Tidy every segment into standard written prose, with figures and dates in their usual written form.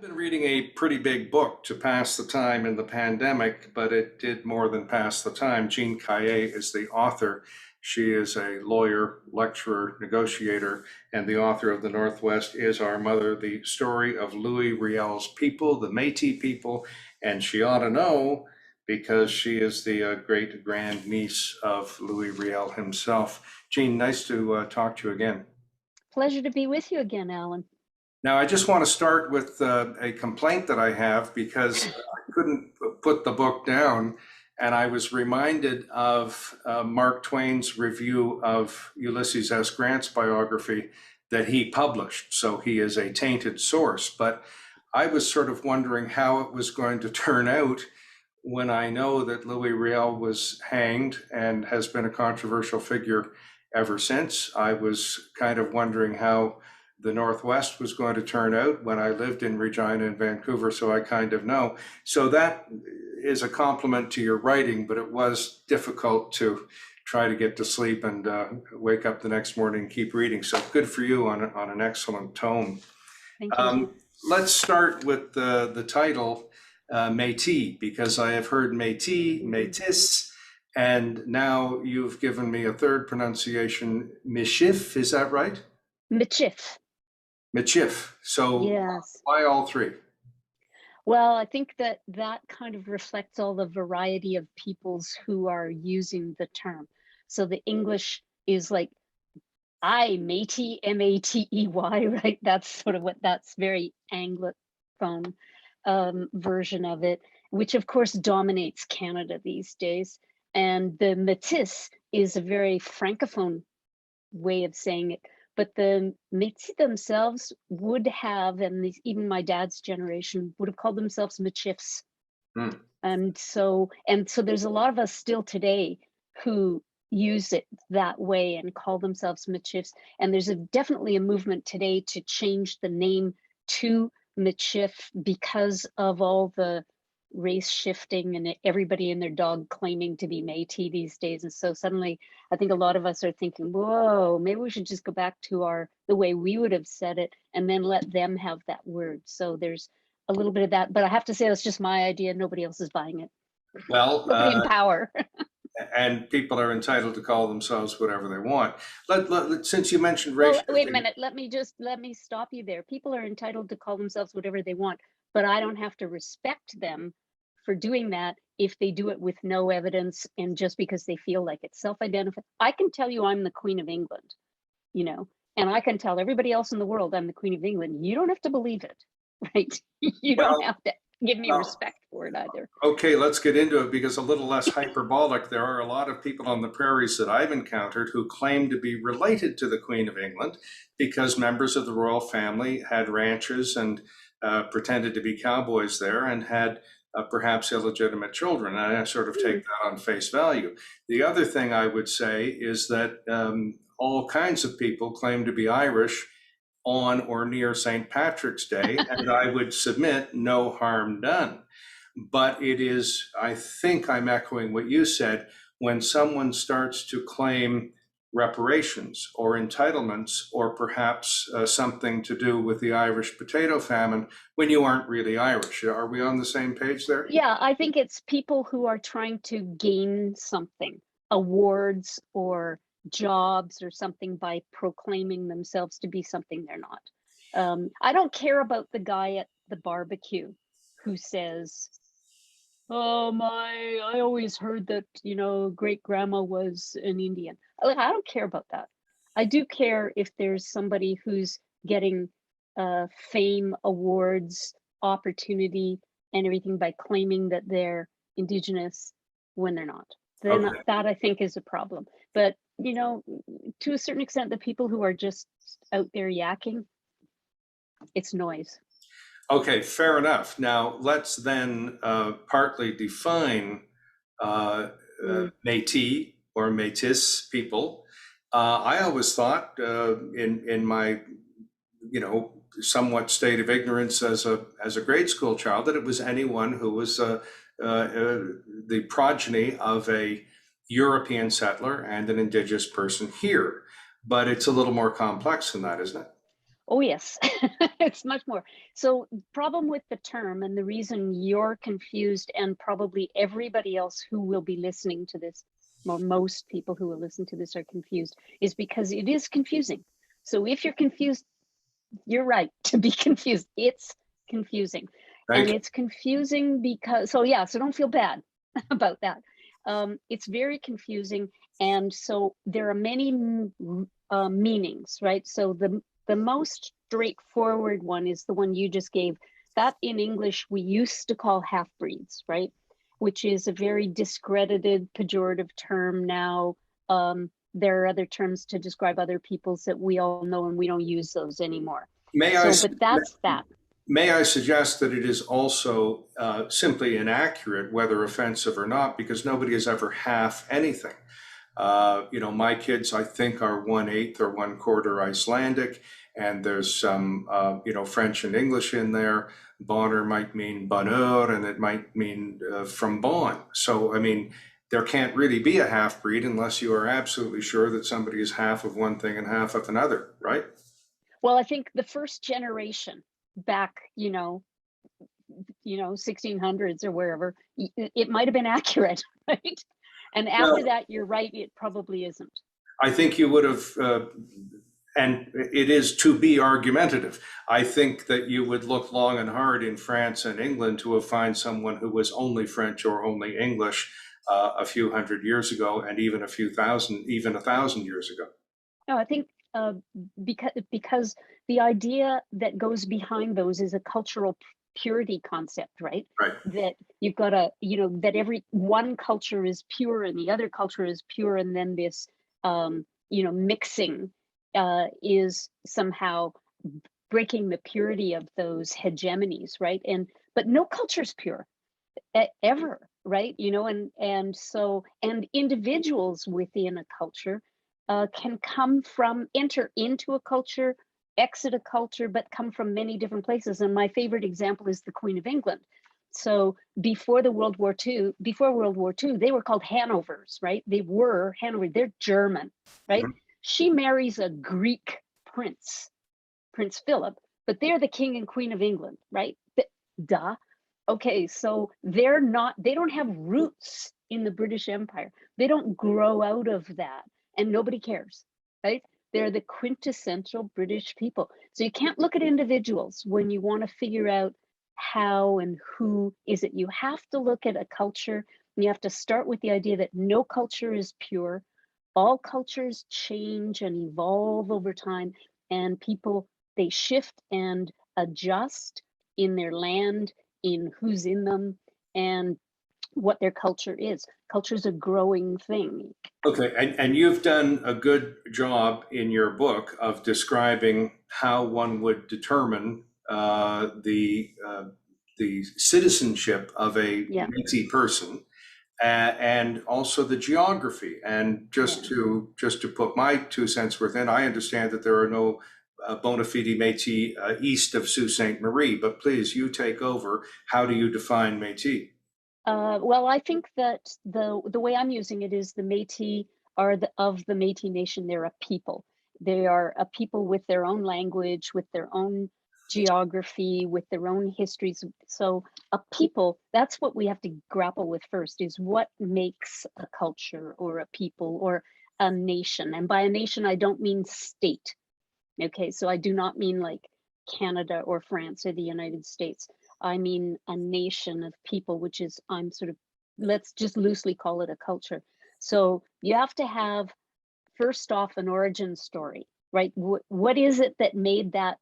been reading a pretty big book to pass the time in the pandemic, but it did more than pass the time. Jean Caillet is the author. She is a lawyer, lecturer, negotiator, and the author of The Northwest is Our Mother, the story of Louis Riel's people, the Métis people, and she ought to know because she is the great grand niece of Louis Riel himself. Jean, nice to talk to you again. Pleasure to be with you again, Allan. Now, I just want to start with a complaint that I have because I couldn't put the book down, and I was reminded of Mark Twain's review of Ulysses S. Grant's biography that he published. So he is a tainted source, but I was sort of wondering how it was going to turn out when I know that Louis Riel was hanged and has been a controversial figure ever since. I was kind of wondering how the Northwest was going to turn out when I lived in Regina and Vancouver, so I kind of know. So that is a compliment to your writing, but it was difficult to try to get to sleep and wake up the next morning and keep reading. So good for you on an excellent tome. Thank you. Let's start with the title, Métis, because I have heard Métis, Métis, and now you've given me a third pronunciation, Michif, is that right? Michif. Michif. So Yes. why all three? Well, I think that kind of reflects all the variety of peoples who are using the term. So the English is like, I, matey, Matey, right? That's sort of that's very Anglophone version of it, which of course dominates Canada these days. And the Métis is a very Francophone way of saying it. But the Métis themselves would have, and even my dad's generation would have called themselves Michifs. And so there's a lot of us still today who use it that way and call themselves Michifs. And there's definitely a movement today to change the name to Michif because of all the race shifting and everybody and their dog claiming to be Métis these days. And so suddenly I think a lot of us are thinking, whoa, maybe we should just go back to the way we would have said it and then let them have that word. So there's a little bit of that, but I have to say that's just my idea. Nobody else is buying it. Well, nobody in power. And people are entitled to call themselves whatever they want. Since you mentioned race shifting, wait a minute. Let me stop you there. People are entitled to call themselves whatever they want, but I don't have to respect them for doing that if they do it with no evidence and just because they feel like it's self-identified. I can tell you I'm the Queen of England, and I can tell everybody else in the world I'm the Queen of England. You don't have to believe it, right? You don't have to give me respect for it either. Okay, let's get into it because a little less hyperbolic. There are a lot of people on the prairies that I've encountered who claim to be related to the Queen of England because members of the royal family had ranches and pretended to be cowboys there and had perhaps illegitimate children. And I sort of take that on face value. The other thing I would say is that all kinds of people claim to be Irish on or near St. Patrick's Day, and I would submit no harm done. But it is, I think I'm echoing what you said, when someone starts to claim reparations or entitlements or perhaps something to do with the Irish potato famine when you aren't really Irish. Are we on the same page there? Yeah, I think it's people who are trying to gain something, awards or jobs or something by proclaiming themselves to be something they're not. I don't care about the guy at the barbecue who says, oh I always heard that, great grandma was an Indian. I don't care about that. I do care if there's somebody who's getting fame, awards, opportunity, and everything by claiming that they're Indigenous when they're not. That I think is a problem. But, to a certain extent, the people who are just out there yakking, it's noise. Okay, fair enough. Now let's then partly define Métis or Métis people. I always thought in my, somewhat state of ignorance as a grade school child that it was anyone who was the progeny of a European settler and an indigenous person here. But it's a little more complex than that, isn't it? Oh, yes, it's much more. So, problem with the term, and the reason you're confused, and probably everybody else who will be listening to this, or most people who will listen to this are confused, is because it is confusing. So, if you're confused, you're right to be confused. It's confusing. Thank And you. it's confusing because, so yeah, so don't feel bad about that. It's very confusing. And so there are many meanings, right? So the most straightforward one is the one you just gave. That in English, we used to call half-breeds, right? Which is a very discredited, pejorative term now. There are other terms to describe other peoples that we all know, and we don't use those anymore. May I, So, but that's that. may I suggest that it is also simply inaccurate, whether offensive or not, because nobody is ever half anything. My kids, I think, are 1/8 or 1/4 Icelandic, and there's some, French and English in there. Bonner might mean bonheur, and it might mean from Bonn. So, I mean, there can't really be a half breed unless you are absolutely sure that somebody is half of one thing and half of another, right? Well, I think the first generation back, 1600s or wherever, it might have been accurate, right? And after Well, that, you're right, it probably isn't. I think you would have, and it is to be argumentative. I think that you would look long and hard in France and England to have find someone who was only French or only English a few hundred years ago, and even even 1,000 years ago. No, I think because the idea that goes behind those is a cultural purity concept, right? Right. That you've got to, that every one culture is pure and the other culture is pure, and then this, mixing is somehow breaking the purity of those hegemonies, right? But no culture is pure ever, right? And individuals within a culture can enter into a culture, exit a culture, but come from many different places. And my favorite example is the Queen of England. So before World War II, they were called Hanovers, right? They were Hanover. They're German, right? Mhm. She marries a Greek prince, Prince Philip, but they're the King and Queen of England, right? Duh. Okay, so they don't have roots in the British Empire. They don't grow out of that, and nobody cares, right? They're the quintessential British people. So you can't look at individuals when you want to figure out how and who is it. You have to look at a culture, and you have to start with the idea that no culture is pure. All cultures change and evolve over time, and people, they shift and adjust in their land, in who's in them, and what their culture is. Culture is a growing thing. Okay, and you've done a good job in your book of describing how one would determine the citizenship of a Yeah, Métis person, and also the geography. And yeah. just to put my 2 cents worth in, I understand that there are no bona fide Métis east of Sault Ste. Marie, but please, you take over. How do you define Métis? Well, I think that the way I'm using it is the Métis are of the Métis Nation. They're a people. They are a people with their own language, with their own geography, with their own histories. So a people, that's what we have to grapple with first, is what makes a culture or a people or a nation. And by a nation, I don't mean state. Okay, so I do not mean like Canada or France or the United States. I mean a nation of people, which is, let's just loosely call it a culture. So you have to have, first off, an origin story, right? What is it that made that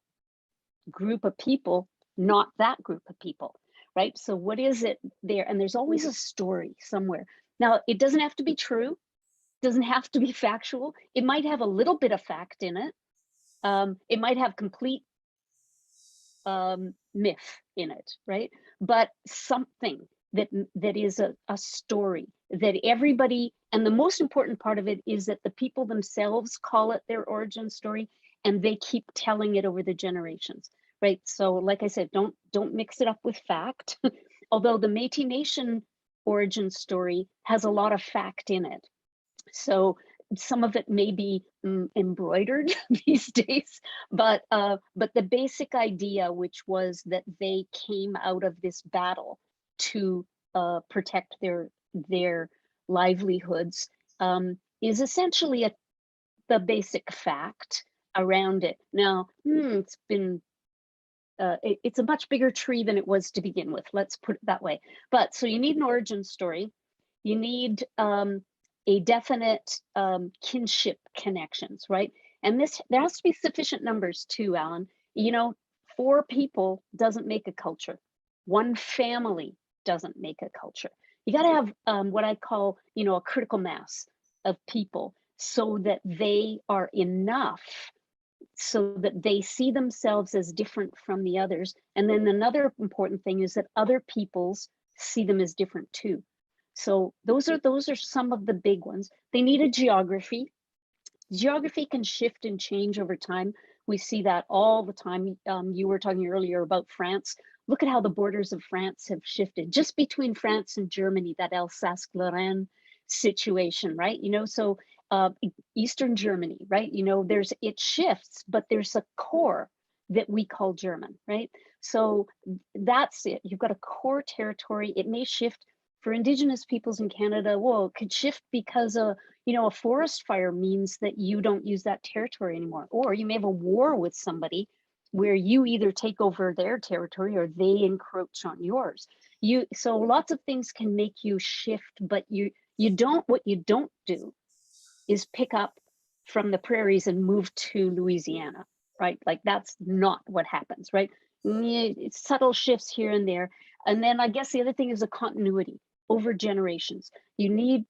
group of people not that group of people, right? So what is it there? And there's always a story somewhere. Now, it doesn't have to be true, doesn't have to be factual. It might have a little bit of fact in it. It might have complete myth in it, right? But something that is a story that everybody, and the most important part of it is that the people themselves call it their origin story, and they keep telling it over the generations, right? So, like I said, don't mix it up with fact. Although the Métis Nation origin story has a lot of fact in it. So some of it may be embroidered these days, but the basic idea, which was that they came out of this battle to protect their livelihoods, is essentially the basic fact around it. Now, it's been it's a much bigger tree than it was to begin with. Let's put it that way. But so you need an origin story. You need a definite kinship connections, right? And there has to be sufficient numbers too, Allan. 4 people doesn't make a culture. 1 family doesn't make a culture. You got to have what I call, a critical mass of people so that they are enough, so that they see themselves as different from the others. And then another important thing is that other peoples see them as different too. So those are some of the big ones. They need a geography. Geography can shift and change over time. We see that all the time. You were talking earlier about France. Look at how the borders of France have shifted just between France and Germany, that Alsace-Lorraine situation, right? So Eastern Germany, right? It shifts, but there's a core that we call German, right? So that's it. You've got a core territory. It may shift. For Indigenous peoples in Canada, well, it could shift because a forest fire means that you don't use that territory anymore. Or you may have a war with somebody where you either take over their territory or they encroach on yours. So lots of things can make you shift, but what you don't do is pick up from the prairies and move to Louisiana, right? Like that's not what happens, right? It's subtle shifts here and there. And then I guess the other thing is a continuity over generations.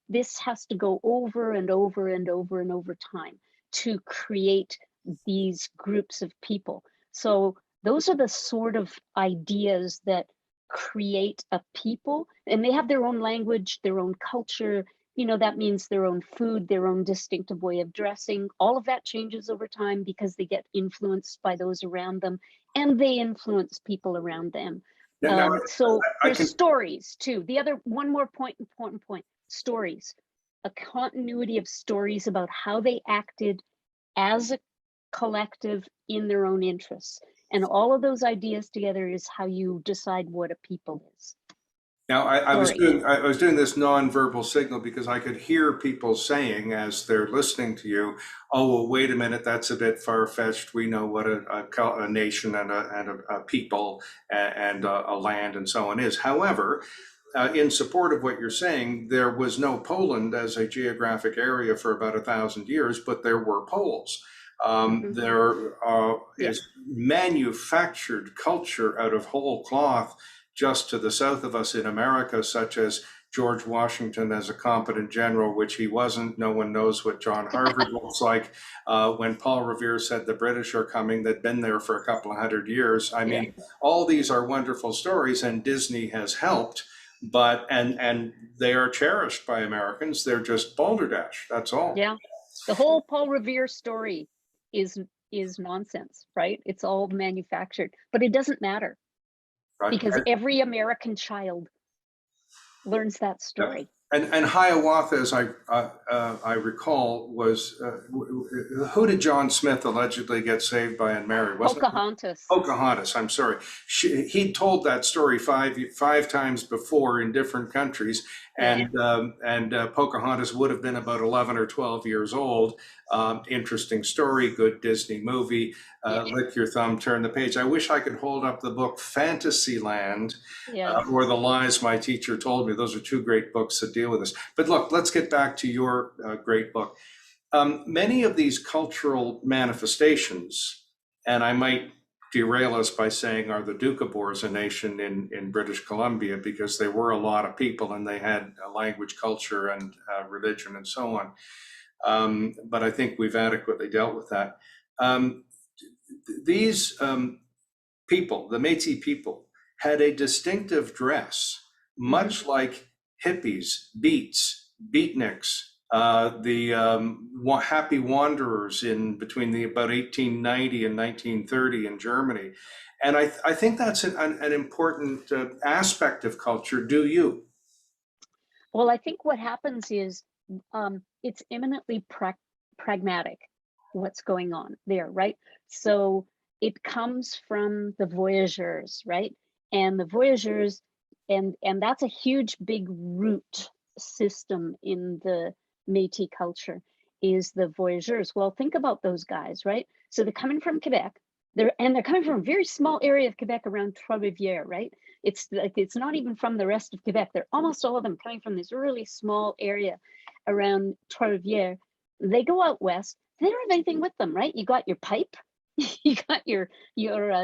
This has to go over and over and over and over time to create these groups of people. So those are the sort of ideas that create a people, and they have their own language, their own culture. That means their own food, their own distinctive way of dressing. All of that changes over time because they get influenced by those around them, and they influence people around them. So there's stories too. One more important point, stories. A continuity of stories about how they acted as a collective in their own interests. And all of those ideas together is how you decide what a people is. Now, I was doing this nonverbal signal because I could hear people saying as they're listening to you, "Oh, well, wait a minute, that's a bit far-fetched. We know what a nation and a people and a land and so on is." However, in support of what you're saying, there was no Poland as a geographic area for about 1,000 years, but there were Poles. There is manufactured culture out of whole cloth just to the south of us in America, such as George Washington as a competent general, which he wasn't. No one knows what John Harvard looks like. When Paul Revere said the British are coming, they'd been there for a couple of 100 years. I mean, all these are wonderful stories, and Disney has helped, but and they are cherished by Americans. They're just balderdash. That's all. Yeah, the whole Paul Revere story is nonsense, right? It's all manufactured, but it doesn't matter. Right. Because every American child learns that story. And Hiawatha, as I recall, was who did John Smith allegedly get saved by and marry? Pocahontas. Pocahontas. I'm sorry. He told that story five times before in different countries, and Pocahontas would have been about 11 or 12 years old. Interesting story. Good Disney movie. Lick your thumb, turn the page. I wish I could hold up the book Fantasyland or The Lies My Teacher Told Me. Those are 2 great books that deal with this. But look, let's get back to your great book. Many of these cultural manifestations, and I might derail us by saying, are the Doukhobors a nation in British Columbia, because there were a lot of people and they had a language, culture, and religion and so on. But I think we've adequately dealt with that. These people, the Métis people, had a distinctive dress, much like hippies, beats, beatniks, the happy wanderers in between about 1890 and 1930 in Germany. And I think that's an important aspect of culture. Do you? Well, I think what happens is it's eminently pragmatic what's going on there, right? So it comes from the voyageurs, right? And the voyageurs, and that's a huge big root system in the Métis culture, is the voyageurs. Well, think about those guys, right? So they're coming from Quebec. They're coming from a very small area of Quebec around Trois-Rivières, right? It's like, it's not even from the rest of Quebec. They're almost all of them coming from this really small area around Trois-Rivières. They go out west. They don't have anything with them, right? You got your pipe, you got your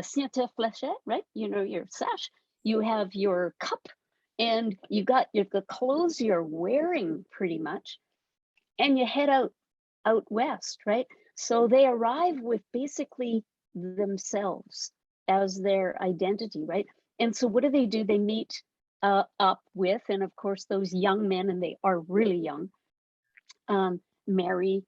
ceinture fléchée, right? You know, your sash. You have your cup, and you got the clothes you're wearing, pretty much, and you head out west, right? So they arrive with basically themselves as their identity, right? And so what do? They meet up with, and of course, those young men, and they are really young, marry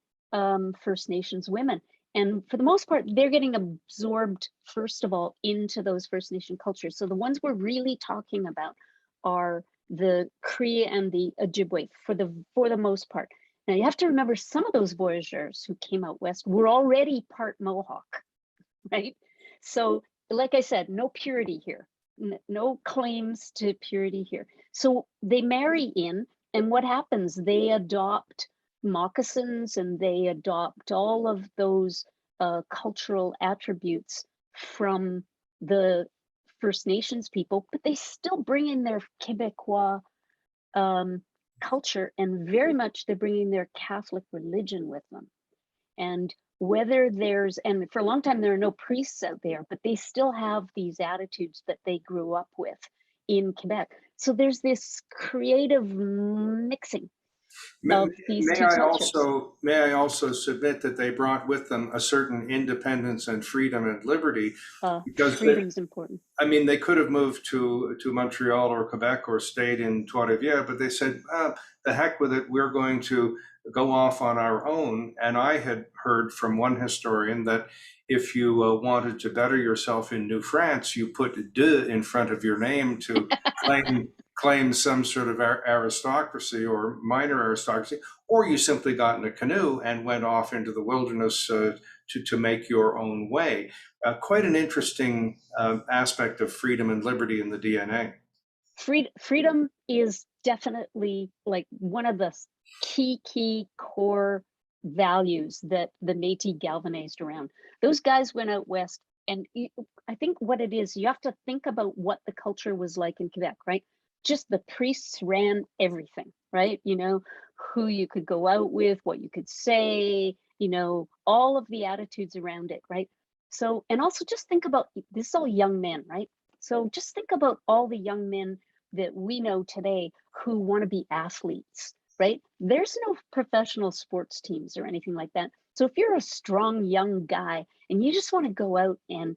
First Nations women. And for the most part, they're getting absorbed, first of all, into those First Nation cultures. So the ones we're really talking about are the Cree and the Ojibwe for the most part. Now you have to remember, some of those voyageurs who came out west were already part Mohawk, right? So like I said, no purity here, no claims to purity here. So they marry in, and what happens? They adopt moccasins, and they adopt all of those cultural attributes from the First Nations people, but they still bring in their Quebecois culture, and very much they're bringing their Catholic religion with them. And whether and for a long time there are no priests out there, but they still have these attitudes that they grew up with in Quebec. So there's this creative mixing of these two cultures. May I also submit that they brought with them a certain independence and freedom and liberty, because Freedom's important. I mean, they could have moved to Montreal or Quebec or stayed in Trois-Rivières, but they said, the heck with it, we're going to go off on our own. And I had heard from one historian that if you wanted to better yourself in New France, you put de in front of your name to claim some sort of aristocracy or minor aristocracy, or you simply got in a canoe and went off into the wilderness to make your own way. Quite an interesting aspect of freedom and liberty in the DNA. Freedom is definitely like one of the key core values that the Métis galvanized around. Those guys went out west, and I think what it is, you have to think about what the culture was like in Quebec, right? Just the priests ran everything, right? You know, who you could go out with, what you could say, you know, all of the attitudes around it, right? So, and also just think about, this is all young men, right? So just think about all the young men that we know today who want to be athletes, right? There's no professional sports teams or anything like that. So if you're a strong young guy and you just want to go out and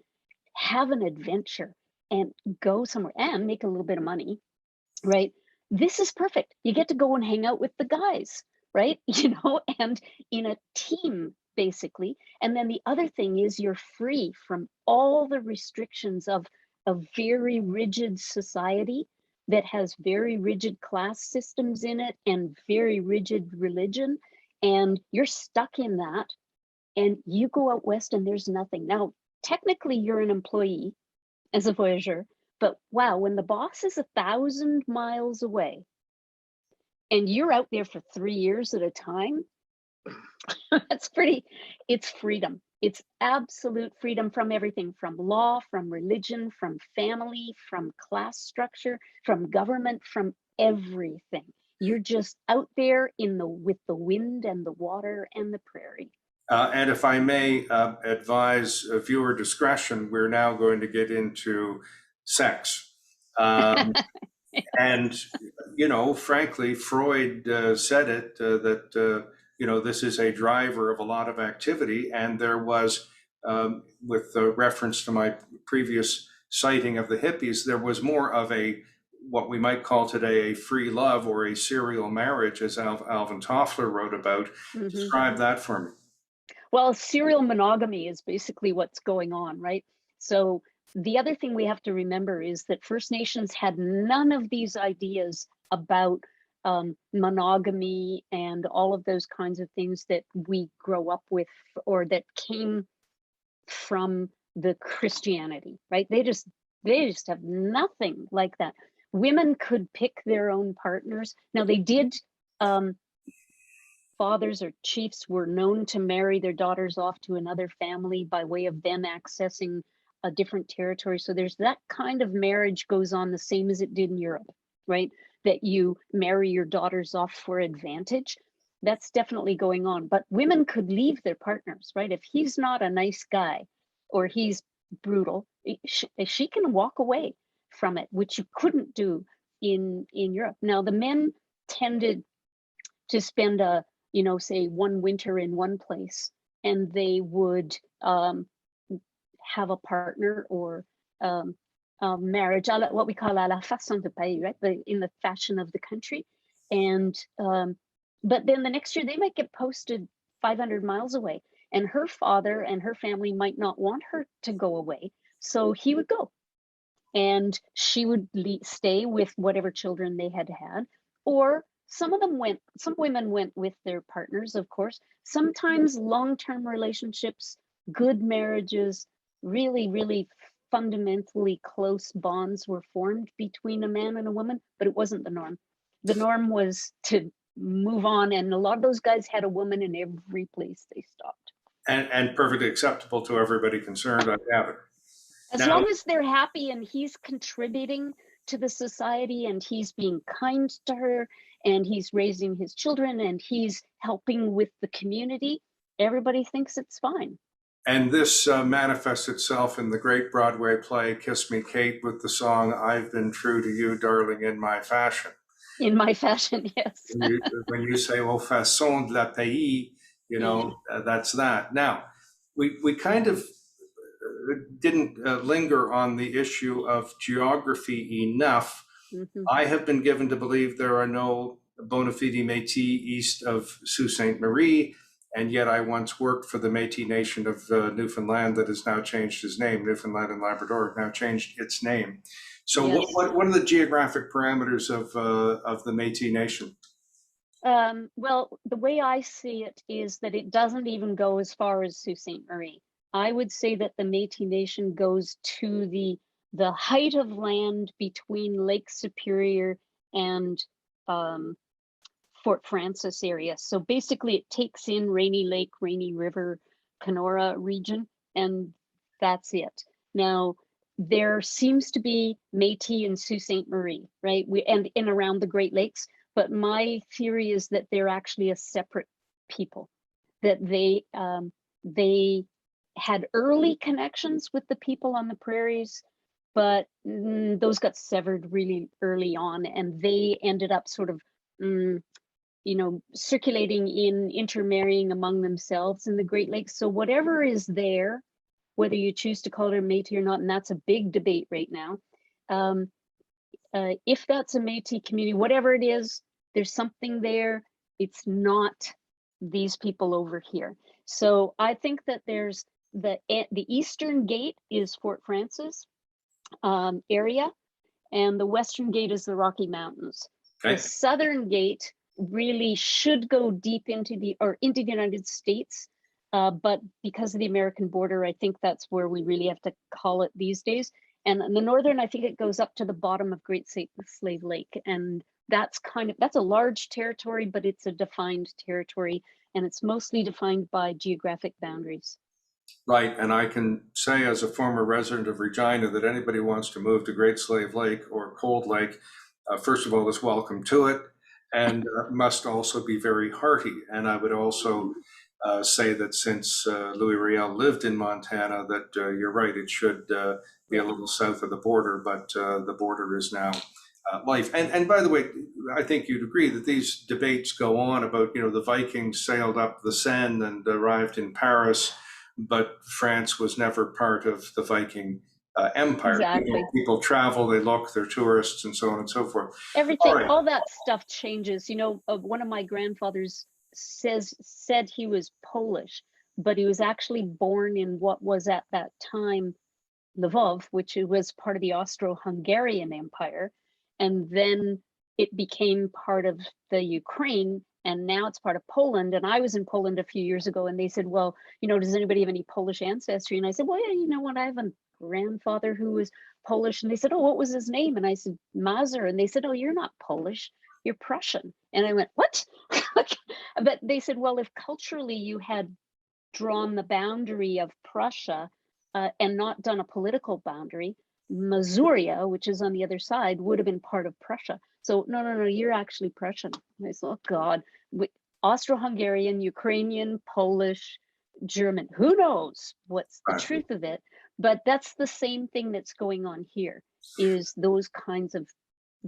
have an adventure and go somewhere and make a little bit of money, right? This is perfect. You get to go and hang out with the guys, right? You know, and in a team, basically. And then the other thing is, you're free from all the restrictions of a very rigid society that has very rigid class systems in it and very rigid religion. And you're stuck in that. And you go out west and there's nothing. Now, technically, you're an employee as a voyageur, but wow, when the boss is 1,000 miles away and you're out there for 3 years at a time, it's freedom. It's absolute freedom from everything, from law, from religion, from family, from class structure, from government, from everything. You're just out there with the wind and the water and the prairie. And if I may advise viewer discretion, we're now going to get into sex. And, you know, frankly, Freud said it, that, you know, this is a driver of a lot of activity. And there was, with the reference to my previous citing of the hippies, there was more of what we might call today a free love or a serial marriage, as Alvin Toffler wrote about. Mm-hmm. Describe that for me. Well, serial monogamy is basically what's going on, right? So the other thing we have to remember is that First Nations had none of these ideas about monogamy and all of those kinds of things that we grow up with, or that came from the Christianity, right? They just have nothing like that. Women could pick their own partners. Now they did, fathers or chiefs were known to marry their daughters off to another family by way of them accessing a different territory. So there's that kind of marriage goes on the same as it did in Europe, right? That you marry your daughters off for advantage. That's definitely going on. But women could leave their partners, right? If he's not a nice guy or he's brutal, she can walk away from it, which you couldn't do in Europe. Now the men tended to spend say one winter in one place, and they would have a partner or marriage, what we call à la façon de pays, right? In the fashion of the country. And but then the next year they might get posted 500 miles away, and her father and her family might not want her to go away. So he would go, and she would stay with whatever children they had had. Or some women went with their partners, of course. Sometimes long-term relationships, good marriages, really, really fundamentally close bonds were formed between a man and a woman, but it wasn't the norm. The norm was to move on, and a lot of those guys had a woman in every place they stopped. And perfectly acceptable to everybody concerned, I gather. As long as they're happy and he's contributing to the society and he's being kind to her and he's raising his children and he's helping with the community, everybody thinks it's fine. And this manifests itself in the great Broadway play Kiss Me Kate, with the song I've Been True to You, Darling, in My Fashion. In my fashion, yes. When you say au façon de la pays, that's that. Now, we kind of didn't linger on the issue of geography enough. Mm-hmm. I have been given to believe there are no bona fide Métis east of Sault Ste. Marie, and yet I once worked for the Métis Nation of Newfoundland that has now changed its name. Newfoundland and Labrador have now changed its name. So yes. what are the geographic parameters of the Métis Nation? Well, the way I see it is that it doesn't even go as far as Sault Ste. Marie. I would say that the Métis Nation goes to the height of land between Lake Superior and Fort Frances area. So basically it takes in Rainy Lake, Rainy River, Kenora region, and that's it. Now, there seems to be Métis in Sault Ste. Marie, right? And in around the Great Lakes, but my theory is that they're actually a separate people, that they had early connections with the people on the prairies, but those got severed really early on, and they ended up sort of circulating intermarrying among themselves in the Great Lakes. So whatever is there, whether you choose to call it a Métis or not, and that's a big debate right now, if that's a Métis community, whatever it is, there's something there. It's not these people over here. So I think that there's the eastern gate is Fort Frances area, and the western gate is the Rocky Mountains. Okay. The southern gate really should go deep into the United States, but because of the American border, I think that's where we really have to call it these days. And the northern, I think it goes up to the bottom of Great Slave Lake, and that's a large territory, but it's a defined territory, and it's mostly defined by geographic boundaries. Right, and I can say as a former resident of Regina that anybody who wants to move to Great Slave Lake or Cold Lake, first of all, is welcome to it, and must also be very hearty. And I would also say that since Louis Riel lived in Montana, that you're right, it should be a little south of the border, but the border is now life. And by the way, I think you'd agree that these debates go on about, the Vikings sailed up the Seine and arrived in Paris, but France was never part of the Viking empire. Exactly. People travel, they look, they're tourists, and so on and so forth. Everything, all that stuff changes. One of my grandfathers said he was Polish, but he was actually born in what was at that time Lvov, which was part of the Austro-Hungarian Empire. And then it became part of the Ukraine, and now it's part of Poland. And I was in Poland a few years ago, and they said, well, does anybody have any Polish ancestry? And I said, well, yeah, you know what? I have a grandfather who was Polish. And they said, oh, what was his name? And I said, Mazur. And they said, oh, you're not Polish, you're Prussian. And I went, what? But they said, well, if culturally you had drawn the boundary of Prussia and not done a political boundary, Masuria, which is on the other side, would have been part of Prussia. So no, you're actually Prussian. And I said, oh God, Austro-Hungarian, Ukrainian, Polish, German, who knows what's the truth of it? But that's the same thing that's going on here, is those kinds of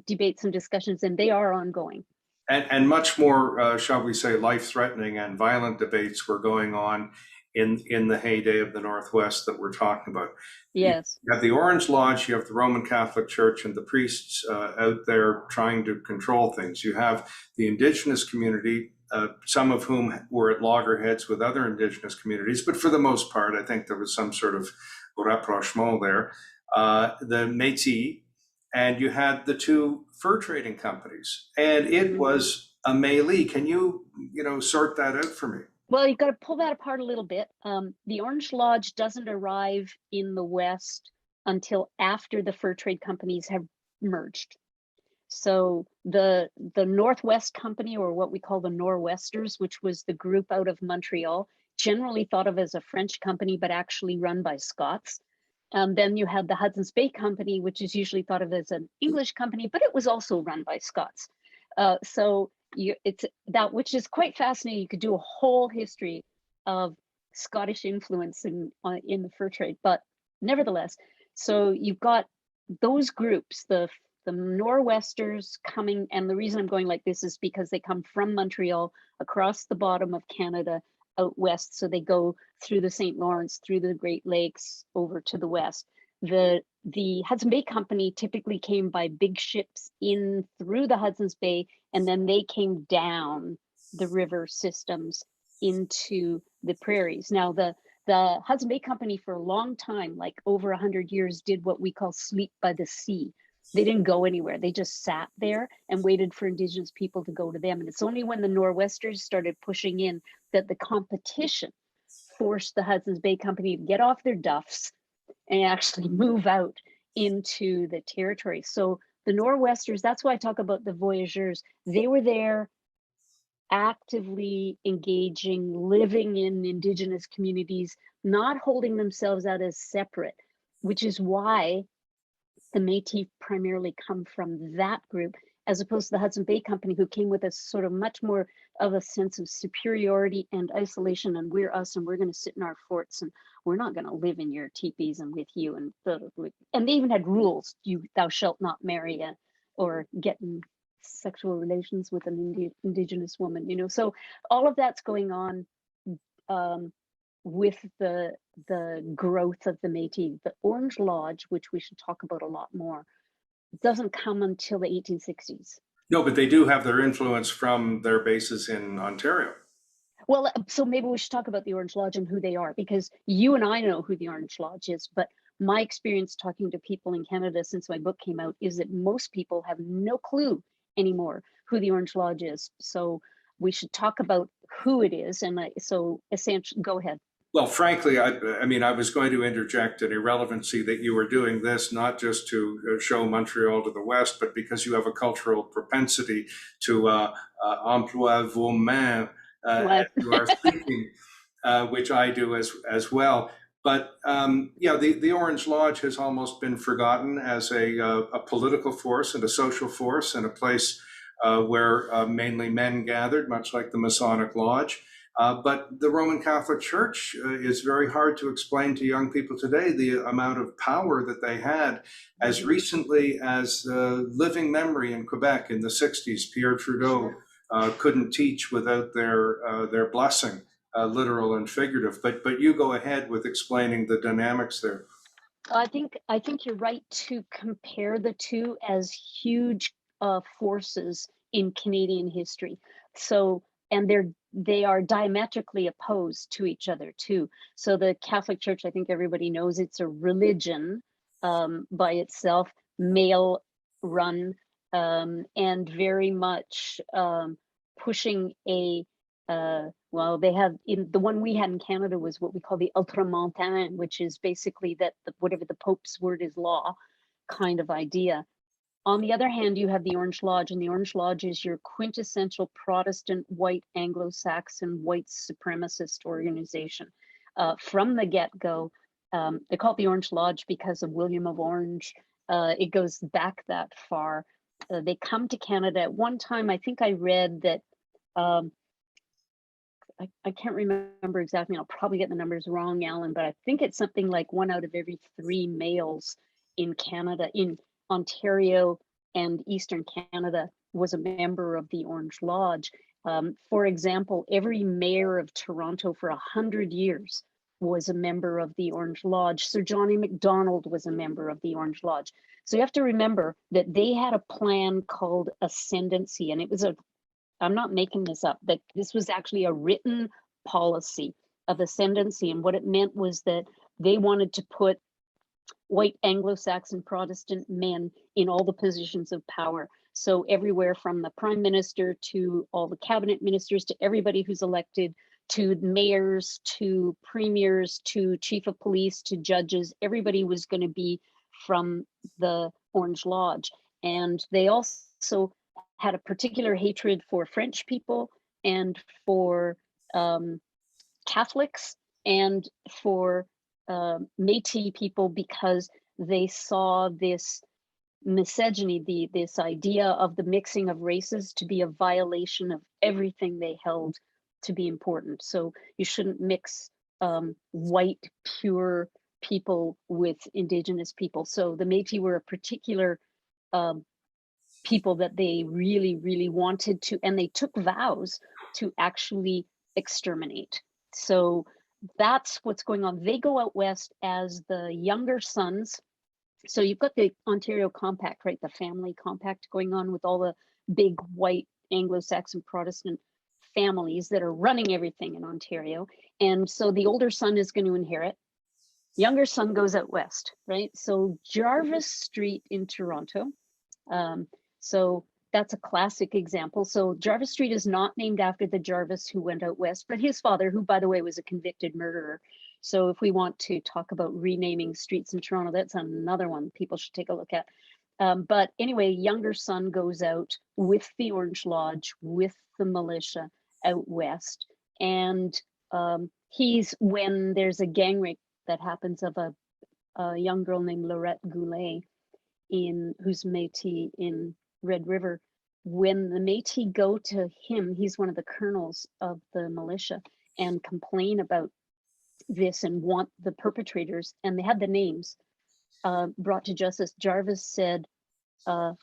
debates and discussions, and they are ongoing. And much more, shall we say, life-threatening and violent debates were going on in the heyday of the Northwest that we're talking about. Yes. You have the Orange Lodge, you have the Roman Catholic Church and the priests out there trying to control things. You have the Indigenous community, some of whom were at loggerheads with other Indigenous communities, but for the most part, I think there was some sort of rapprochement there. The Métis, and you had the two fur trading companies, and it was a melee. Can you sort that out for me? Well, you've got to pull that apart a little bit. The Orange Lodge doesn't arrive in the West until after the fur trade companies have merged. So the Northwest Company, or what we call the Nor'Westers, which was the group out of Montreal, generally thought of as a French company, but actually run by Scots. Then you had the Hudson's Bay Company, which is usually thought of as an English company, but it was also run by Scots. It's that, which is quite fascinating. You could do a whole history of Scottish influence in the fur trade, but nevertheless, so you've got those groups, the Nor'Westers coming, and the reason I'm going like this is because they come from Montreal across the bottom of Canada out west, so they go through the St. Lawrence, through the Great Lakes, over to the west. The Hudson Bay Company typically came by big ships in through the Hudson's Bay, and then they came down the river systems into the prairies. Now, the Hudson Bay Company for a long time, like over 100 years, did what we call sleep by the sea. They didn't go anywhere. They just sat there and waited for Indigenous people to go to them. And it's only when the Nor'Westers started pushing in that the competition forced the Hudson's Bay Company to get off their duffs and actually move out into the territory. So the Nor'Westers, that's why I talk about the voyageurs. They were there actively engaging, living in Indigenous communities, not holding themselves out as separate, which is why the Métis primarily come from that group, as opposed to the Hudson Bay Company, who came with a sort of much more of a sense of superiority and isolation, and we're us, and we're going to sit in our forts, and we're not going to live in your teepees and with you. And they even had rules: thou shalt not marry or get in sexual relations with an Indigenous woman. So all of that's going on with the growth of the Métis. The Orange Lodge, which we should talk about a lot more, doesn't come until the 1860s. No, but they do have their influence from their bases in Ontario. Well, so maybe we should talk about the Orange Lodge and who they are, because you and I know who the Orange Lodge is, but my experience talking to people in Canada since my book came out is that most people have no clue anymore who the Orange Lodge is. So we should talk about who it is. And so essentially, go ahead. Well, frankly, I was going to interject an irrelevancy that you were doing this not just to show Montreal to the west, but because you have a cultural propensity to emploie vos mains as you are speaking, which I do as well. But the Orange Lodge has almost been forgotten as a political force and a social force, and a place where mainly men gathered, much like the Masonic Lodge. But the Roman Catholic Church is very hard to explain to young people today, the amount of power that they had. As recently as living memory in Quebec in the 60s, Pierre Trudeau couldn't teach without their blessing, literal and figurative. But you go ahead with explaining the dynamics there. I think you're right to compare the two as huge forces in Canadian history. So, and they are diametrically opposed to each other too. So the Catholic Church, I think everybody knows, it's a religion by itself, male run, and very much pushing a well, they have in the one we had in Canada was what we call the ultramontain, which is basically that whatever the Pope's word is law kind of idea. On the other hand, you have the Orange Lodge, and the Orange Lodge is your quintessential Protestant, white, Anglo-Saxon, white supremacist organization. From the get-go, they call it the Orange Lodge because of William of Orange. It goes back that far. They come to Canada. At one time, I think I read that, I can't remember exactly, I'll probably get the numbers wrong, Allan, but I think it's something like 1 out of every 3 males in Canada, in Ontario and Eastern Canada, was a member of the Orange Lodge. For example, every mayor of Toronto for 100 years was a member of the Orange Lodge. Sir Johnny Macdonald was a member of the Orange Lodge. So you have to remember that they had a plan called ascendancy, and it was I'm not making this up, that this was actually a written policy of ascendancy. And what it meant was that they wanted to put white Anglo-Saxon Protestant men in all the positions of power. So everywhere from the prime minister to all the cabinet ministers to everybody who's elected, to mayors, to premiers, to chief of police, to judges, everybody was going to be from the Orange Lodge. And they also had a particular hatred for French people and for Catholics and for Métis people, because they saw this misogyny, this idea of the mixing of races, to be a violation of everything they held to be important. So you shouldn't mix white, pure people with Indigenous people. So the Métis were a particular people that they really, really wanted to, and they took vows to actually exterminate. So that's what's going on. They go out west as the younger sons. So you've got the Ontario Compact, right? The family compact going on with all the big white Anglo-Saxon Protestant families that are running everything in Ontario. And so the older son is going to inherit. Younger son goes out west, right? So Jarvis Street in Toronto. So that's a classic example. So Jarvis Street is not named after the Jarvis who went out west, but his father, who, by the way, was a convicted murderer. So if we want to talk about renaming streets in Toronto, that's another one people should take a look at. But anyway, younger son goes out with the Orange Lodge, with the militia out west. And he's, when there's a gang rape that happens of a young girl named Laurette Goulet, who's Métis in Red River, when the Métis go to him, he's one of the colonels of the militia, and complain about this and want the perpetrators, and they had the names brought to justice. Jarvis said,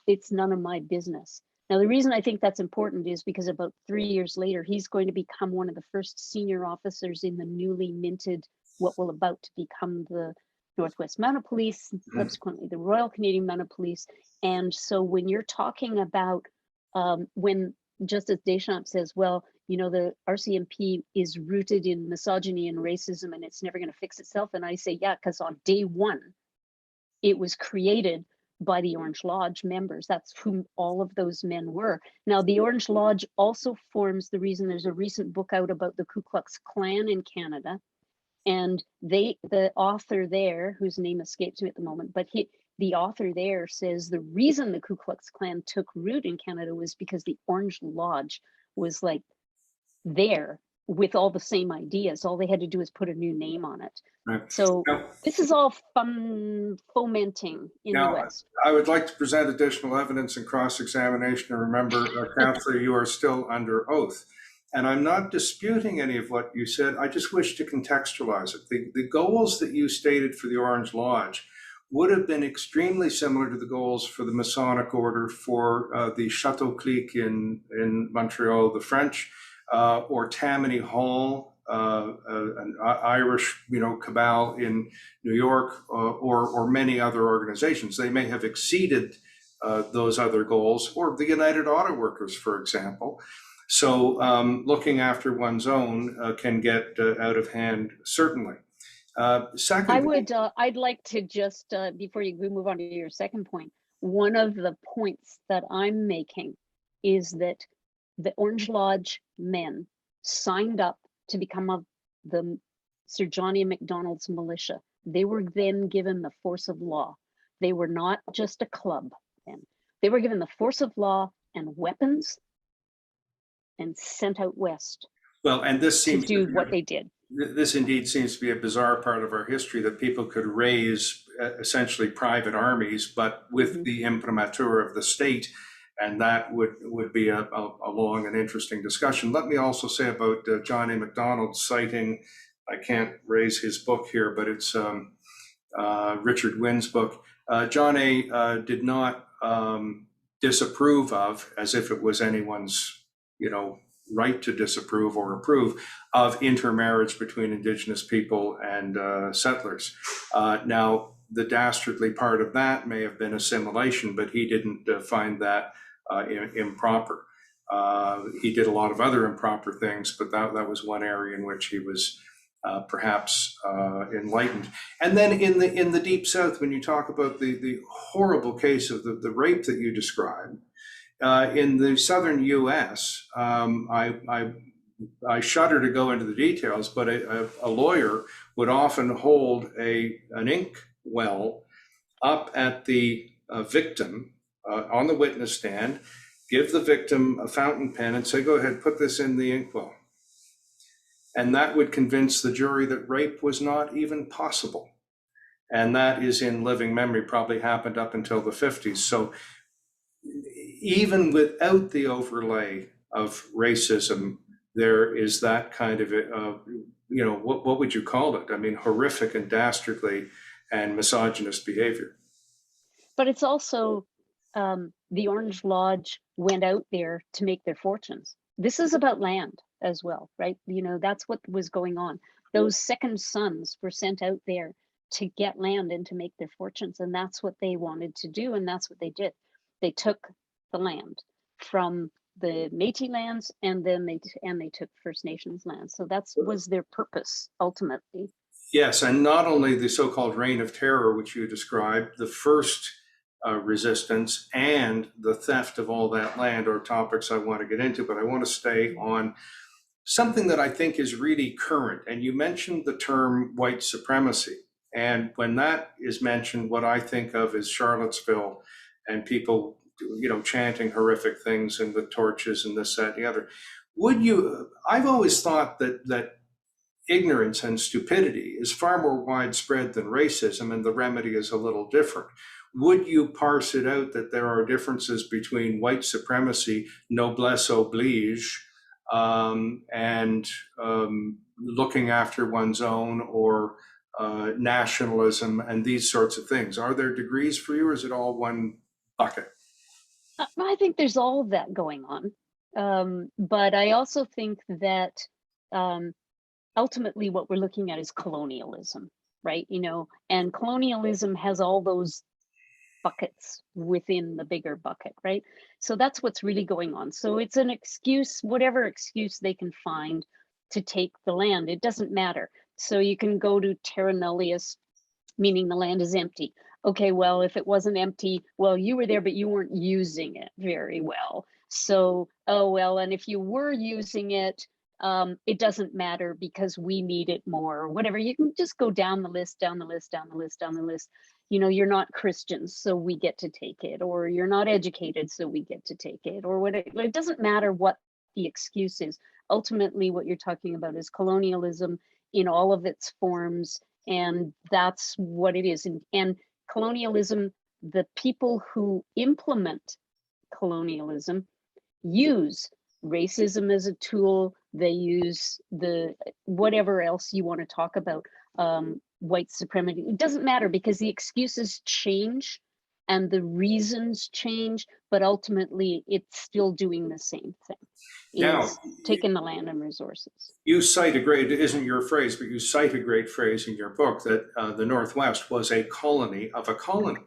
it's none of my business. Now, the reason I think that's important is because about 3 years later, he's going to become one of the first senior officers in the newly minted, what will about to become the Northwest Mounted Police, subsequently the Royal Canadian Mounted Police. And so when you're talking about when Justice Deschamps says, well, you know, the RCMP is rooted in misogyny and racism and it's never going to fix itself. And I say, yeah, because on day one, it was created by the Orange Lodge members. That's whom all of those men were. Now, the Orange Lodge also forms the reason there's a recent book out about the Ku Klux Klan in Canada. And the author there, whose name escapes me at the moment, but the author there says the reason the Ku Klux Klan took root in Canada was because the Orange Lodge was like there with all the same ideas. All they had to do is put a new name on it. Right. So Now, this is all fomenting in the West. I would like to present additional evidence and cross-examination. And remember, Counselor, you are still under oath. And I'm not disputing any of what you said. I just wish to contextualize it. The goals that you stated for the Orange Lodge would have been extremely similar to the goals for the Masonic Order, for the Chateau clique in Montreal, the French, or Tammany Hall, an Irish, cabal in New York, or many other organizations. They may have exceeded those other goals, or the United Auto Workers, for example. So looking after one's own can get out of hand, certainly. Second, I'd like to just, before you move on to your second point, one of the points that I'm making is that the Orange Lodge men signed up to become the Sir John A. Macdonald's militia. They were then given the force of law. They were not just a club then. They were given the force of law and weapons and sent out west Well, and this to seems do what they did. this indeed seems to be a bizarre part of our history, that people could raise essentially private armies, but with the imprimatur of the state, and that would be a long and interesting discussion. Let me also say about John A. Macdonald citing, I can't raise his book here, but it's Richard Wynn's book. John A. Did not disapprove of, as if it was anyone's, right to disapprove or approve of, intermarriage between Indigenous people and settlers. Now, the dastardly part of that may have been assimilation, but he didn't find that improper. He did a lot of other improper things, but that was one area in which he was perhaps enlightened. And then in the Deep South, when you talk about the horrible case of the rape that you described, in the southern U.S., I shudder to go into the details, but a lawyer would often hold an ink well up at the victim on the witness stand, give the victim a fountain pen and say, go ahead, put this in the inkwell. And that would convince the jury that rape was not even possible. And that is in living memory, probably happened up until the 50s. So even without the overlay of racism, there is that kind of, what would you call it? I mean, horrific and dastardly and misogynist behavior. But it's also, the Orange Lodge went out there to make their fortunes. This is about land as well, right? That's what was going on. Those second sons were sent out there to get land and to make their fortunes. And that's what they wanted to do. And that's what they did. They took the land from the Métis lands, and then they took First Nations lands. So that was their purpose ultimately. Yes, and not only the so-called Reign of Terror, which you described, the first resistance and the theft of all that land are topics I want to get into, but I want to stay on something that I think is really current. And you mentioned the term white supremacy. And when that is mentioned, what I think of is Charlottesville and people, chanting horrific things and the torches and this, that, and the other. I've always thought that ignorance and stupidity is far more widespread than racism, and the remedy is a little different. Would you parse it out that there are differences between white supremacy, noblesse oblige, and looking after one's own, or nationalism and these sorts of things? Are there degrees for you, or is it all one bucket? I think there's all of that going on. But I also think that ultimately what we're looking at is colonialism, right? And colonialism has all those buckets within the bigger bucket, right? So that's what's really going on. So it's an excuse, whatever excuse they can find to take the land. It doesn't matter. So you can go to terra nullius, meaning the land is empty. Okay, well, if it wasn't empty, well, you were there, but you weren't using it very well. So, oh, well, and if you were using it, it doesn't matter because we need it more, or whatever. You can just go down the list, down the list, down the list, down the list. You're not Christians, so we get to take it, or you're not educated, so we get to take it, or what. It doesn't matter what the excuse is. Ultimately, what you're talking about is colonialism in all of its forms, and that's what it is. And colonialism, the people who implement colonialism use racism as a tool. They use whatever else you want to talk about, white supremacy. It doesn't matter because the excuses change and the reasons change, but ultimately it's still doing the same thing. It's taking the land and resources. You cite it isn't your phrase, but you cite a great phrase in your book that the Northwest was a colony of a colony,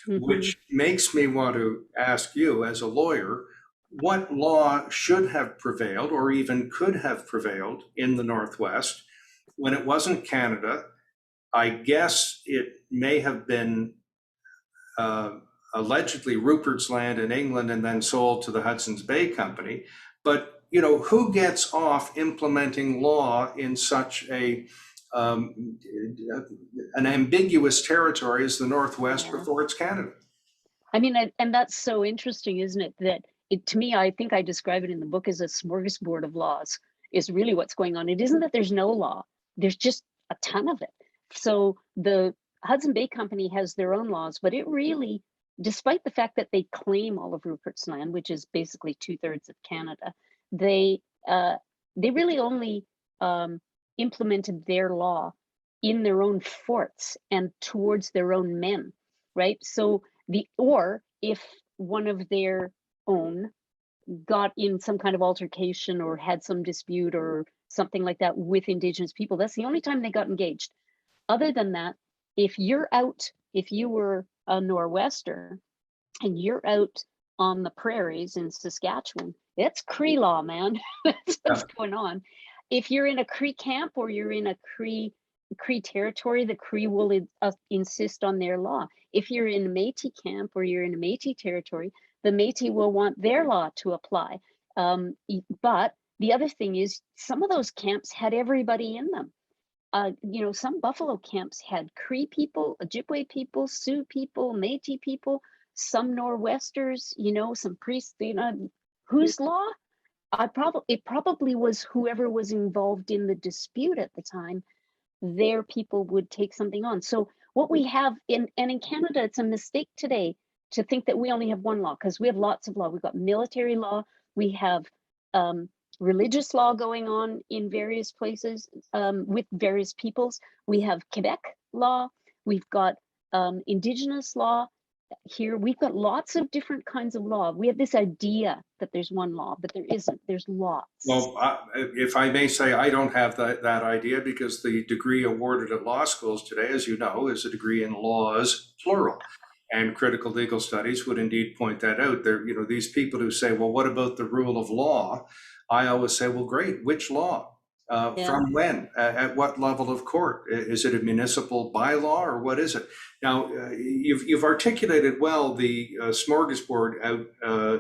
which makes me want to ask you, as a lawyer, what law should have prevailed or even could have prevailed in the Northwest when it wasn't Canada? I guess it may have been allegedly Rupert's Land in England and then sold to the Hudson's Bay Company. But, you know, who gets off implementing law in such um, an ambiguous territory as the Northwest Yeah. before it's Canada? I mean, and that's so interesting, isn't it? That it, to me, I think I describe it in the book as a smorgasbord of laws is really what's going on. It isn't that there's no law, there's just a ton of it. So the Hudson Bay Company has their own laws, but it really, despite the fact that they claim all of Rupert's Land, which is basically 2/3 of Canada, they really only implemented their law in their own forts and towards their own men, right? So or if one of their own got in some kind of altercation or had some dispute or something like that with Indigenous people, that's the only time they got engaged. Other than that, if you were a Nor'wester and you're out on the prairies in Saskatchewan, it's Cree law, man. That's what's going on. If you're in a Cree camp or you're in a Cree territory, the Cree will insist on their law. If you're in a Métis camp or you're in a Métis territory, the Métis will want their law to apply. But the other thing is, some of those camps had everybody in them. You know, some buffalo camps had Cree people, Ojibwe people, Sioux people, Métis people, some Nor'westers, you know, some priests, you know, whose law? It probably was whoever was involved in the dispute at the time, their people would take something on. So what we have in Canada, it's a mistake today to think that we only have one law, because we have lots of law. We've got military law, we have religious law going on in various places with various peoples. We have Quebec law, we've got Indigenous law. Here we've got lots of different kinds of law. We have this idea that there's one law, but there isn't. There's lots. Well, if I may say, I don't have that idea, because the degree awarded at law schools today, as you know, is a degree in laws, plural. And critical legal studies would indeed point that out. There, you know, these people who say, well, what about the rule of law? I always say, well, great, which law? Yeah. From when? At what level of court? Is it a municipal bylaw or what is it? Now, you've articulated well the smorgasbord out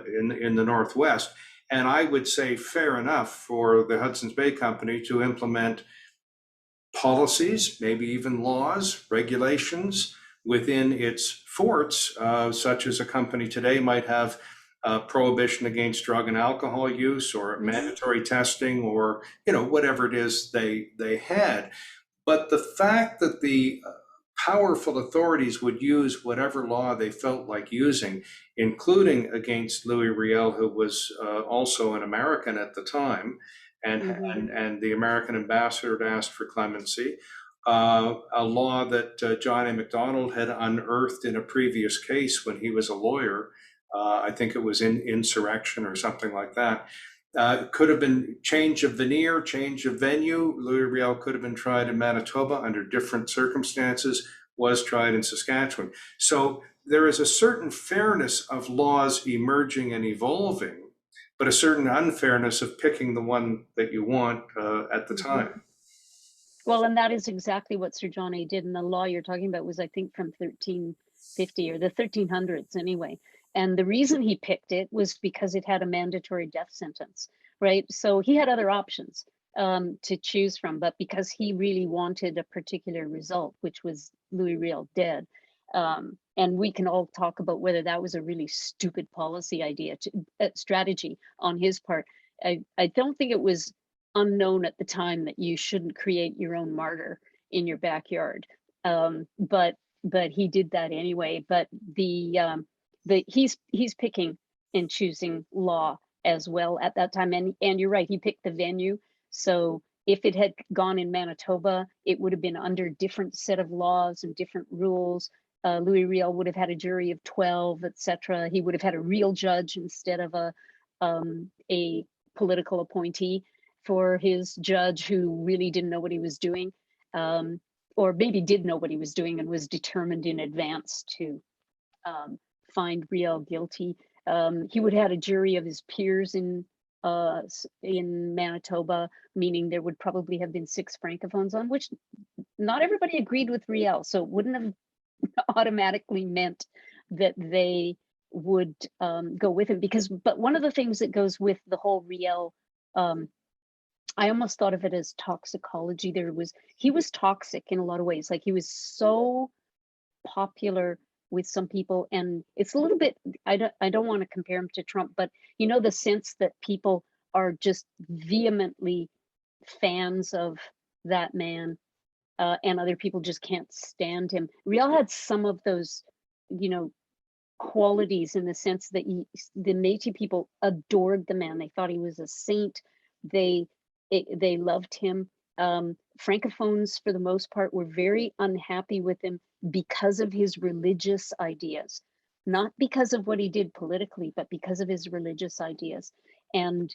in the Northwest, and I would say fair enough for the Hudson's Bay Company to implement policies, maybe even laws, regulations within its forts, such as a company today might have prohibition against drug and alcohol use, or mandatory testing, or, you know, whatever it is they had. But the fact that the powerful authorities would use whatever law they felt like using, including against Louis Riel, who was also an American at the time, and the American ambassador had asked for clemency. A law that John A. Macdonald had unearthed in a previous case when he was a lawyer. I think it was in insurrection or something like that. Could have been change of veneer, change of venue. Louis Riel could have been tried in Manitoba under different circumstances, was tried in Saskatchewan. So there is a certain fairness of laws emerging and evolving, but a certain unfairness of picking the one that you want at the time. Well, and that is exactly what Sir John A. did. And the law you're talking about was, I think, from 1350 or the 1300s anyway. And the reason he picked it was because it had a mandatory death sentence, right? So he had other options to choose from, but because he really wanted a particular result, which was Louis Riel dead. And we can all talk about whether that was a really stupid policy strategy on his part. I don't think it was unknown at the time that you shouldn't create your own martyr in your backyard. But he did that anyway. But he's picking and choosing law as well at that time. And you're right, he picked the venue. So if it had gone in Manitoba, it would have been under different set of laws and different rules. Louis Riel would have had a jury of 12, etc. He would have had a real judge instead of a political appointee for his judge who really didn't know what he was doing, or maybe did know what he was doing and was determined in advance to find Riel guilty. He would have had a jury of his peers in Manitoba, meaning there would probably have been 6 francophones on, which not everybody agreed with Riel, so it wouldn't have automatically meant that they would go with him. But one of the things that goes with the whole Riel, I almost thought of it as toxicology. He was toxic in a lot of ways. Like, he was so popular with some people, and it's a little bit, I don't want to compare him to Trump, but the sense that people are just vehemently fans of that man, and other people just can't stand him. Riel had some of those, qualities, in the sense that the Métis people adored the man. They thought he was a saint. They loved him. Francophones, for the most part, were very unhappy with him because of his religious ideas, not because of what he did politically, but because of his religious ideas. And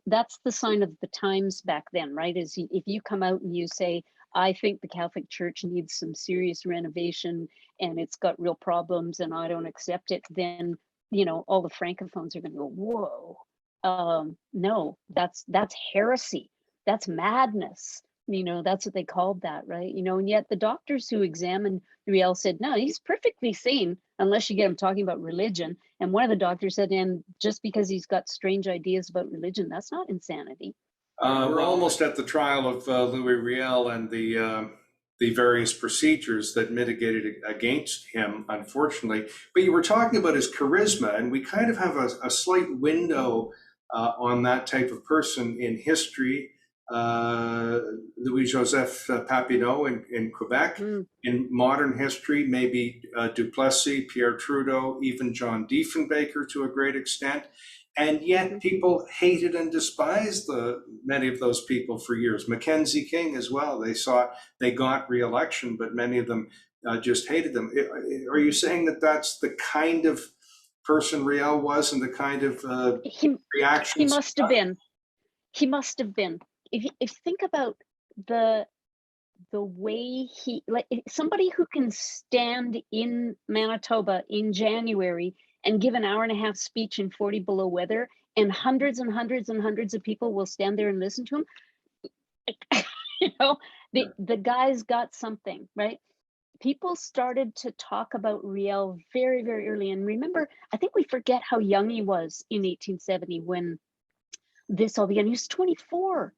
that's the sign of the times back then, right? Is if you come out and you say, I think the Catholic Church needs some serious renovation and it's got real problems and I don't accept it, then all the Francophones are going to go, whoa, no, that's heresy, that's madness. That's what they called that, right? And yet the doctors who examined Riel said, no, he's perfectly sane unless you get him talking about religion. And one of the doctors said, and just because he's got strange ideas about religion, that's not insanity. We're almost at the trial of Louis Riel and the various procedures that mitigated against him, unfortunately. But you were talking about his charisma, and we kind of have a slight window on that type of person in history. Louis-Joseph Papineau in Quebec. In modern history, maybe Duplessis, Pierre Trudeau, even John Diefenbaker to a great extent. And yet people hated and despised many of those people for years. Mackenzie King as well. They got re-election, but many of them just hated them. Are you saying that that's the kind of person Riel was, and the kind of reactions? He must have been. He must have been. If you think about the way somebody who can stand in Manitoba in January and give an hour-and-a-half speech in 40 below weather, and hundreds and hundreds and hundreds of people will stand there and listen to him. The guy's got something, right? People started to talk about Riel very, very early. And remember, I think we forget how young he was in 1870 when this all began. He was 24,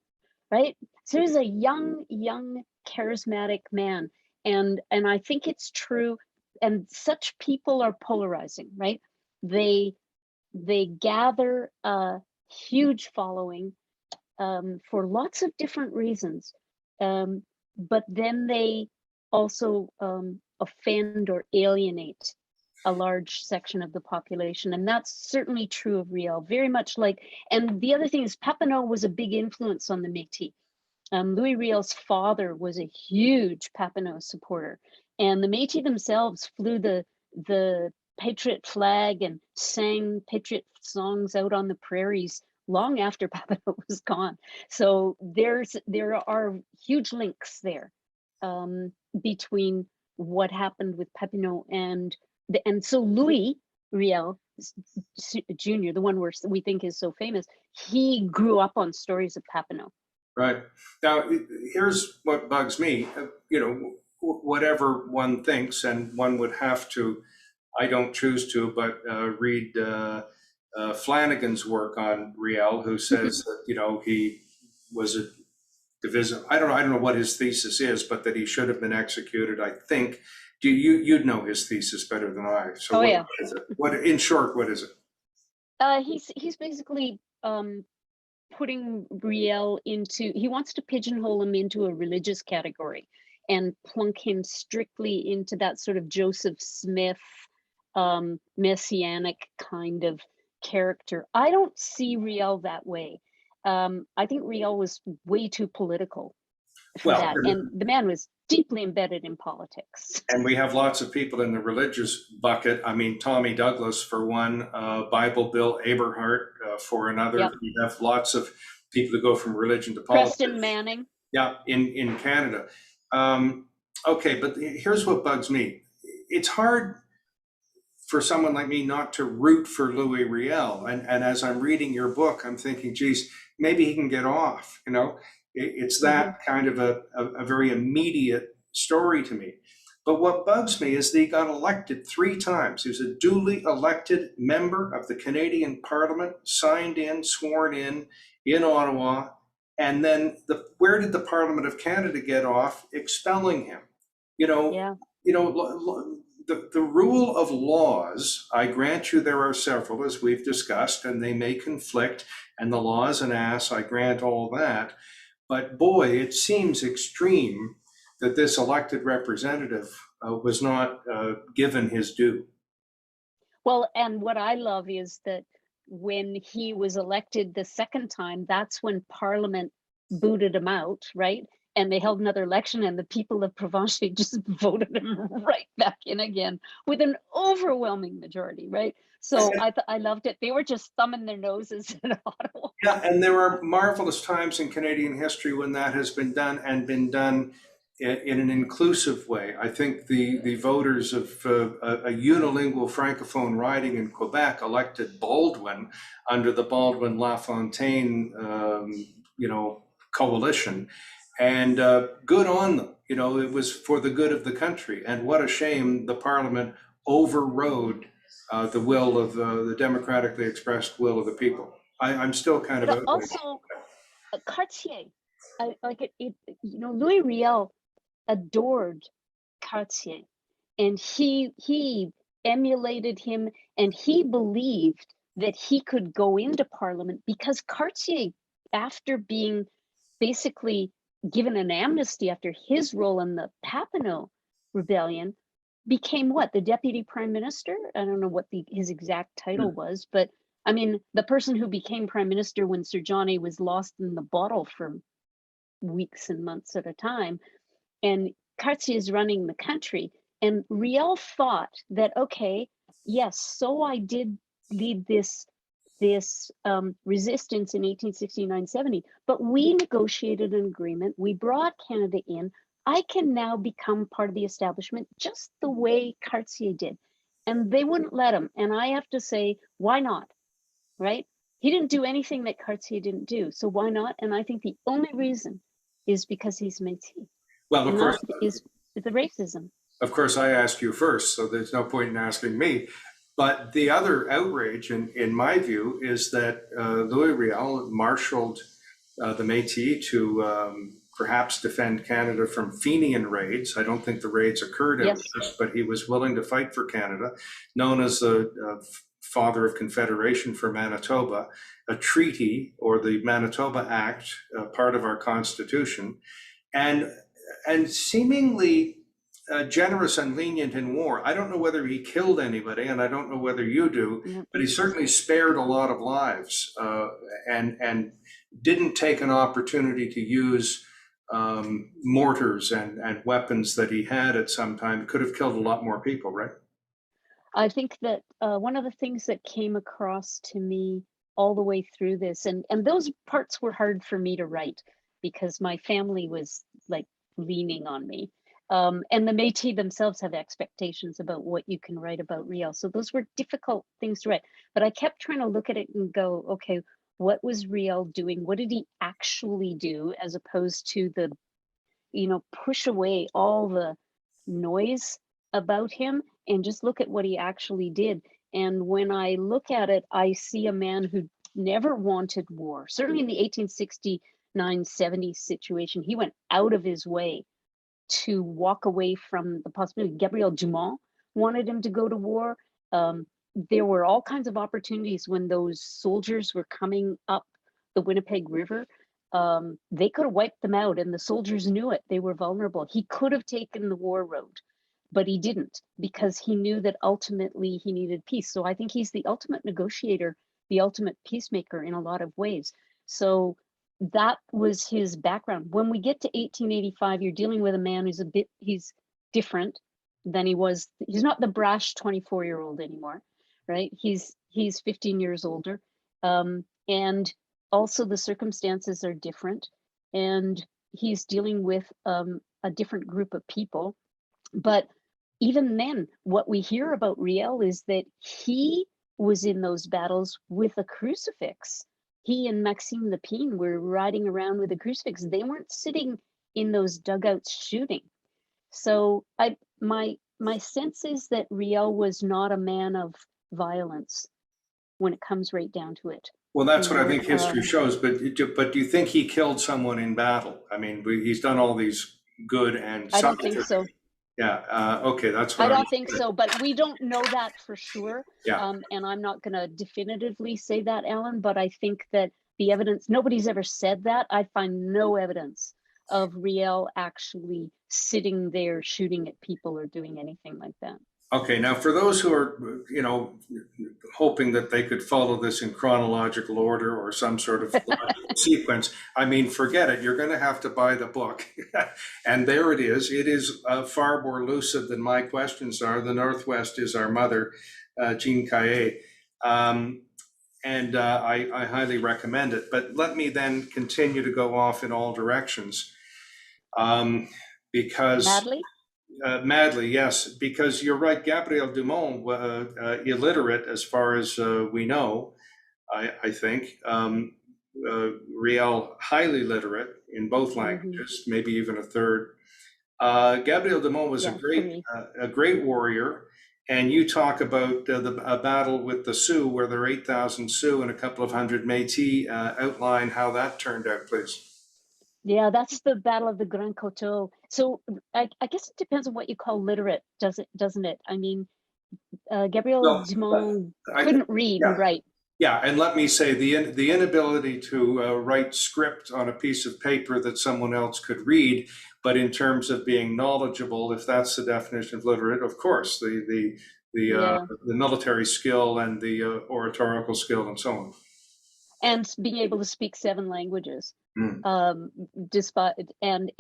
right? So he was a young, charismatic man. And I think it's true. And such people are polarizing, right? They gather a huge following for lots of different reasons, but then they also offend or alienate a large section of the population, and that's certainly true of Riel. Very much like, and the other thing is, Papineau was a big influence on the Métis. Louis Riel's father was a huge Papineau supporter, and the Métis themselves flew the Patriot flag and sang Patriot songs out on the prairies long after Papineau was gone. So there are huge links there between what happened with Papineau and so Louis Riel Jr., the one we think is so famous, he grew up on stories of Papineau. Right. Now, here's what bugs me. Whatever one thinks, and one would have to, I don't choose to, but read Flanagan's work on Riel, who says that, he was a divisive. I don't know what his thesis is, but that he should have been executed, I think. You'd know his thesis better than I. So what is it? In short, what is it? He's basically putting Riel he wants to pigeonhole him into a religious category and plunk him strictly into that sort of Joseph Smith messianic kind of character. I don't see Riel that way. I think Riel was way too political for that, and the man was deeply embedded in politics. And we have lots of people in the religious bucket. I mean, Tommy Douglas for one, Bible Bill Aberhart for another. Yep. We have lots of people who go from religion to politics. Preston Manning. Yeah, in Canada. Okay, but here's what bugs me. It's hard for someone like me not to root for Louis Riel. And as I'm reading your book, I'm thinking, geez, maybe he can get off, It's that kind of a very immediate story to me. But what bugs me is that he got elected 3 times. He was a duly elected member of the Canadian Parliament, signed in, sworn in Ottawa. And then where did the Parliament of Canada get off expelling him? You know, Yeah. the rule of laws, I grant you there are several, as we've discussed, and they may conflict, and the law is an ass, I grant all that. But boy, it seems extreme that this elected representative was not given his due. Well, and what I love is that when he was elected the second time, that's when Parliament booted him out, right? And they held another election, and the people of Provencher just voted him right back in again with an overwhelming majority, right? So I loved it. They were just thumbing their noses at Ottawa. Yeah, and there are marvelous times in Canadian history when that has been done and been done in an inclusive way. I think the voters of a unilingual francophone riding in Quebec elected Baldwin under the Baldwin-LaFontaine, coalition, and good on them. It was for the good of the country. And what a shame the Parliament overrode the will of the democratically expressed will of the people. I'm still kind of But outraged. also, Cartier, Louis Riel adored Cartier, and he emulated him, and he believed that he could go into Parliament because Cartier, after being basically given an amnesty after his role in the Papineau Rebellion, became what, the deputy prime minister? I don't know what his exact title was, but I mean, the person who became prime minister when Sir John A was lost in the bottle for weeks and months at a time, and Cartier is running the country. And Riel thought that, okay, yes, so I did lead this resistance in 1869-70, but we negotiated an agreement. We brought Canada in. I can now become part of the establishment just the way Cartier did. And they wouldn't let him. And I have to say, why not? Right? He didn't do anything that Cartier didn't do. So why not? And I think the only reason is because he's Métis. Well, And that is the racism. of course, I asked you first, so there's no point in asking me. But the other outrage, in my view, is that Louis Riel marshaled the Métis to perhaps defend Canada from Fenian raids. I don't think the raids occurred out Yes. west, but he was willing to fight for Canada, known as the father of Confederation for Manitoba, a treaty or the Manitoba Act, part of our Constitution, and seemingly generous and lenient in war. I don't know whether he killed anybody, and I don't know whether you do, but he certainly spared a lot of lives and didn't take an opportunity to use mortars and weapons that he had at some time. Could have killed a lot more people, right? I think that one of the things that came across to me all the way through this, and those parts were hard for me to write because my family was like leaning on me. And the Métis themselves have expectations about what you can write about Riel. So those were difficult things to write. But I kept trying to look at it and go, okay, what was Riel doing? What did he actually do, as opposed to the, push away all the noise about him and just look at what he actually did. And when I look at it, I see a man who never wanted war. Certainly in the 1869-70 situation, he went out of his way to walk away from the possibility. Gabriel Dumont wanted him to go to war. There were all kinds of opportunities when those soldiers were coming up the Winnipeg River. They could have wiped them out, and the soldiers knew it. They were vulnerable. He could have taken the war road, but he didn't, because he knew that ultimately he needed peace. So I think he's the ultimate negotiator, the ultimate peacemaker in a lot of ways. So that was his background. When we get to 1885, you're dealing with a man he's different than he was. He's not the brash 24-year-old anymore, right? He's 15 years older. And also the circumstances are different. And he's dealing with a different group of people. But even then, what we hear about Riel is that he was in those battles with a crucifix. He and Maxime Lepine were riding around with a crucifix. They weren't sitting in those dugouts shooting. So my sense is that Riel was not a man of violence when it comes right down to it. Well, that's You what I know, think history shows. But do you think he killed someone in battle? I mean, he's done all these good and I don't think scientific. so. Yeah. Okay, that's I what I'm. don't think so, but we don't know that for sure. Yeah. And I'm not going to definitively say that, Alan, but I think that the evidence, nobody's ever said that. I find no evidence of Riel actually sitting there shooting at people or doing anything like that. Okay, now for those who are, hoping that they could follow this in chronological order or some sort of logical sequence, I mean, forget it. You're going to have to buy the book. And there it is. It is far more lucid than my questions are. The Northwest is our mother, Jean Caillet. And I highly recommend it. But let me then continue to go off in all directions. Because Madly? Madly, yes, because you're right. Gabriel Dumont, illiterate as far as we know, I think. Riel, highly literate in both languages, maybe even a third. Gabriel Dumont was Yeah, a great warrior. And you talk about a battle with the Sioux, where there are 8,000 Sioux and a couple of hundred Métis. Outline how that turned out, please. Yeah, that's the Battle of the Grand Coteau. So I guess it depends on what you call literate, doesn't it? I mean, Gabriel Well, Dumont I, couldn't read and yeah. write. Yeah, and let me say the inability to write script on a piece of paper that someone else could read, but in terms of being knowledgeable, if that's the definition of literate, of course, Yeah. the military skill and the oratorical skill and so on. And being able to speak 7 languages, Mm. despite an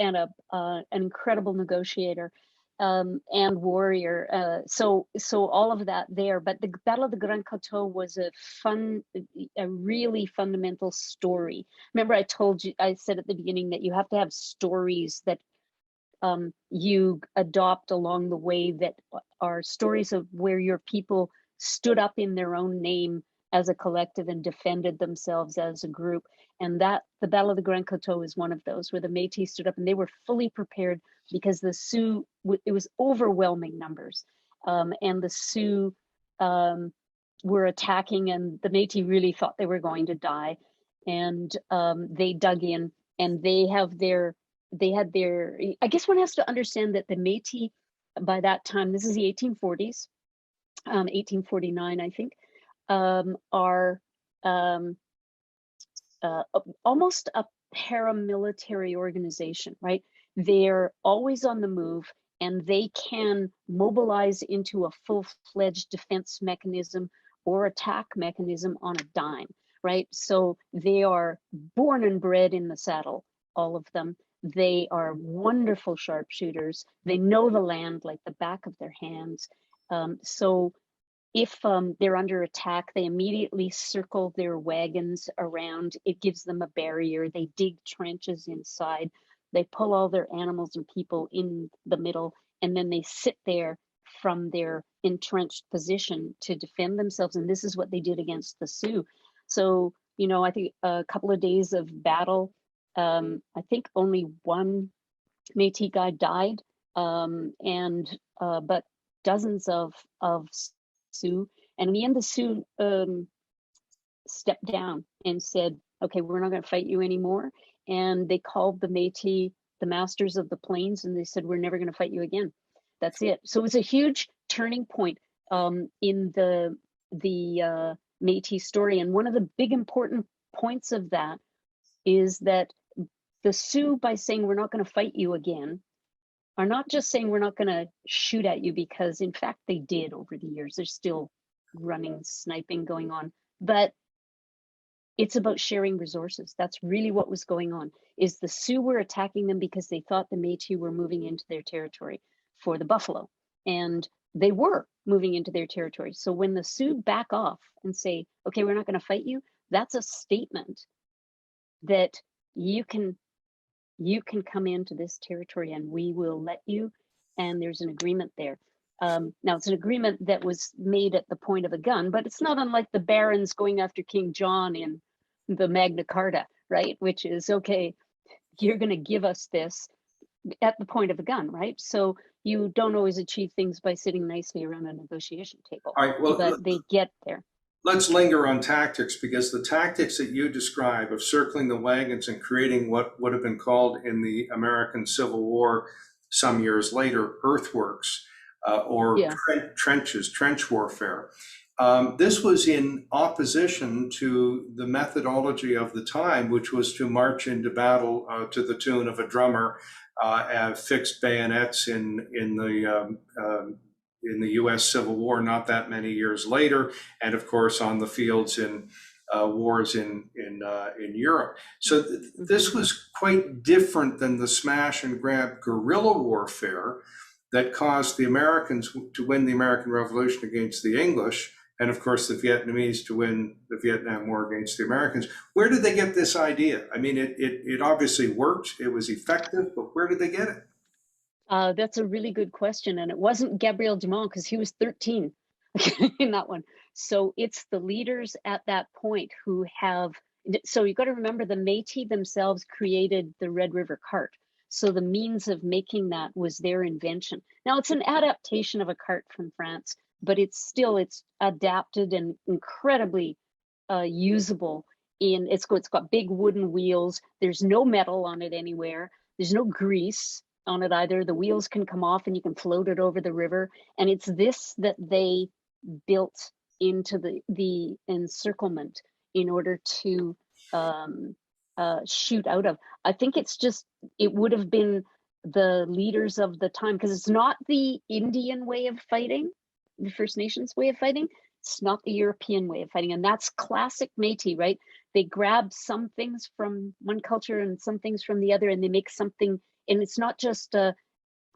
incredible negotiator, and warrior. So all of that there. But the Battle of the Grand Coteau was a really fundamental story. Remember, I said at the beginning that you have to have stories that you adopt along the way that are stories of where your people stood up in their own name as a collective and defended themselves as a group. And that the Battle of the Grand Coteau is one of those, where the Métis stood up and they were fully prepared because the Sioux, it was overwhelming numbers. And the Sioux were attacking, and the Métis really thought they were going to die. And they dug in, and they had their, I guess one has to understand that the Métis, by that time, this is the 1840s, 1849, I think, are almost a paramilitary organization, right? They're always on the move, and they can mobilize into a full-fledged defense mechanism or attack mechanism on a dime, right? So they are born and bred in the saddle, all of them. They are wonderful sharpshooters. They know the land like the back of their hands. So if they're under attack, they immediately circle their wagons around. It gives them a barrier. They dig trenches inside. They pull all their animals and people in the middle, and then they sit there from their entrenched position to defend themselves. And this is what they did against the Sioux. So, I think a couple of days of battle, I think only one Métis guy died, but dozens of Sioux. And in the end, the Sioux stepped down and said, okay, we're not going to fight you anymore. And they called the Métis the masters of the plains, and they said, we're never going to fight you again. That's it. So it was a huge turning point in the Métis story. And one of the big important points of that is that the Sioux, by saying we're not going to fight you again, are not just saying we're not going to shoot at you, because in fact they did over the years. There's still running, sniping going on, but it's about sharing resources. That's really what was going on, is the Sioux were attacking them because they thought the Métis were moving into their territory for the buffalo, and they were moving into their territory. So when the Sioux back off and say, okay, we're not going to fight you, that's a statement that you can come into this territory and we will let you. And there's an agreement there. Now, it's an agreement that was made at the point of a gun, but it's not unlike the barons going after King John in the Magna Carta, right? Which is, okay, you're going to give us this at the point of a gun, right? So you don't always achieve things by sitting nicely around a negotiation table, All right, well, but they get there. let's linger on tactics, because the tactics that you describe of circling the wagons and creating what would have been called in the American Civil War some years later earthworks, or Yeah. trenches, trench warfare. This was in opposition to the methodology of the time, which was to march into battle to the tune of a drummer, fixed bayonets in the U.S. Civil War not that many years later, and of course on the fields in wars in Europe. So this was quite different than the smash and grab guerrilla warfare that caused the Americans to win the American Revolution against the English, and of course the Vietnamese to win the Vietnam War against the Americans. Where did they get this idea? I mean, it obviously worked, it was effective, but where did they get it? That's a really good question. And it wasn't Gabriel Dumont, because he was 13 in that one. So it's the leaders at that point who have, so you've got to remember the Métis themselves created the Red River cart. So the means of making that was their invention. Now it's an adaptation of a cart from France, but it's adapted and incredibly usable. It's got big wooden wheels. There's no metal on it anywhere. There's no grease on it either. The wheels can come off and you can float it over the river. And it's this that they built into the encirclement in order to shoot out of. I think it would have been the leaders of the time, because it's not the Indian way of fighting, the First Nations way of fighting. It's not the European way of fighting. And that's classic Métis, right? They grab some things from one culture and some things from the other, and they make something. And it's not just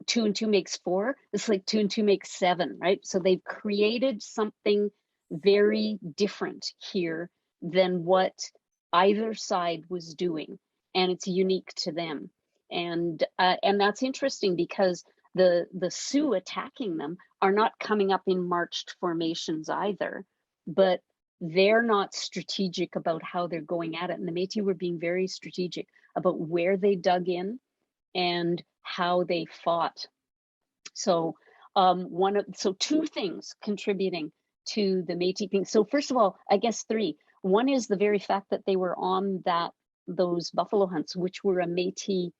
2 and 2 makes 4. It's like 2 and 2 makes 7, right? So they've created something very different here than what either side was doing, and it's unique to them. And that's interesting, because the Sioux attacking them are not coming up in marched formations either, but they're not strategic about how they're going at it. And the Métis were being very strategic about where they dug in and how they fought. So two things contributing to the Métis thing. So first of all, I guess 3. One is the very fact that they were on those buffalo hunts, which were a Métis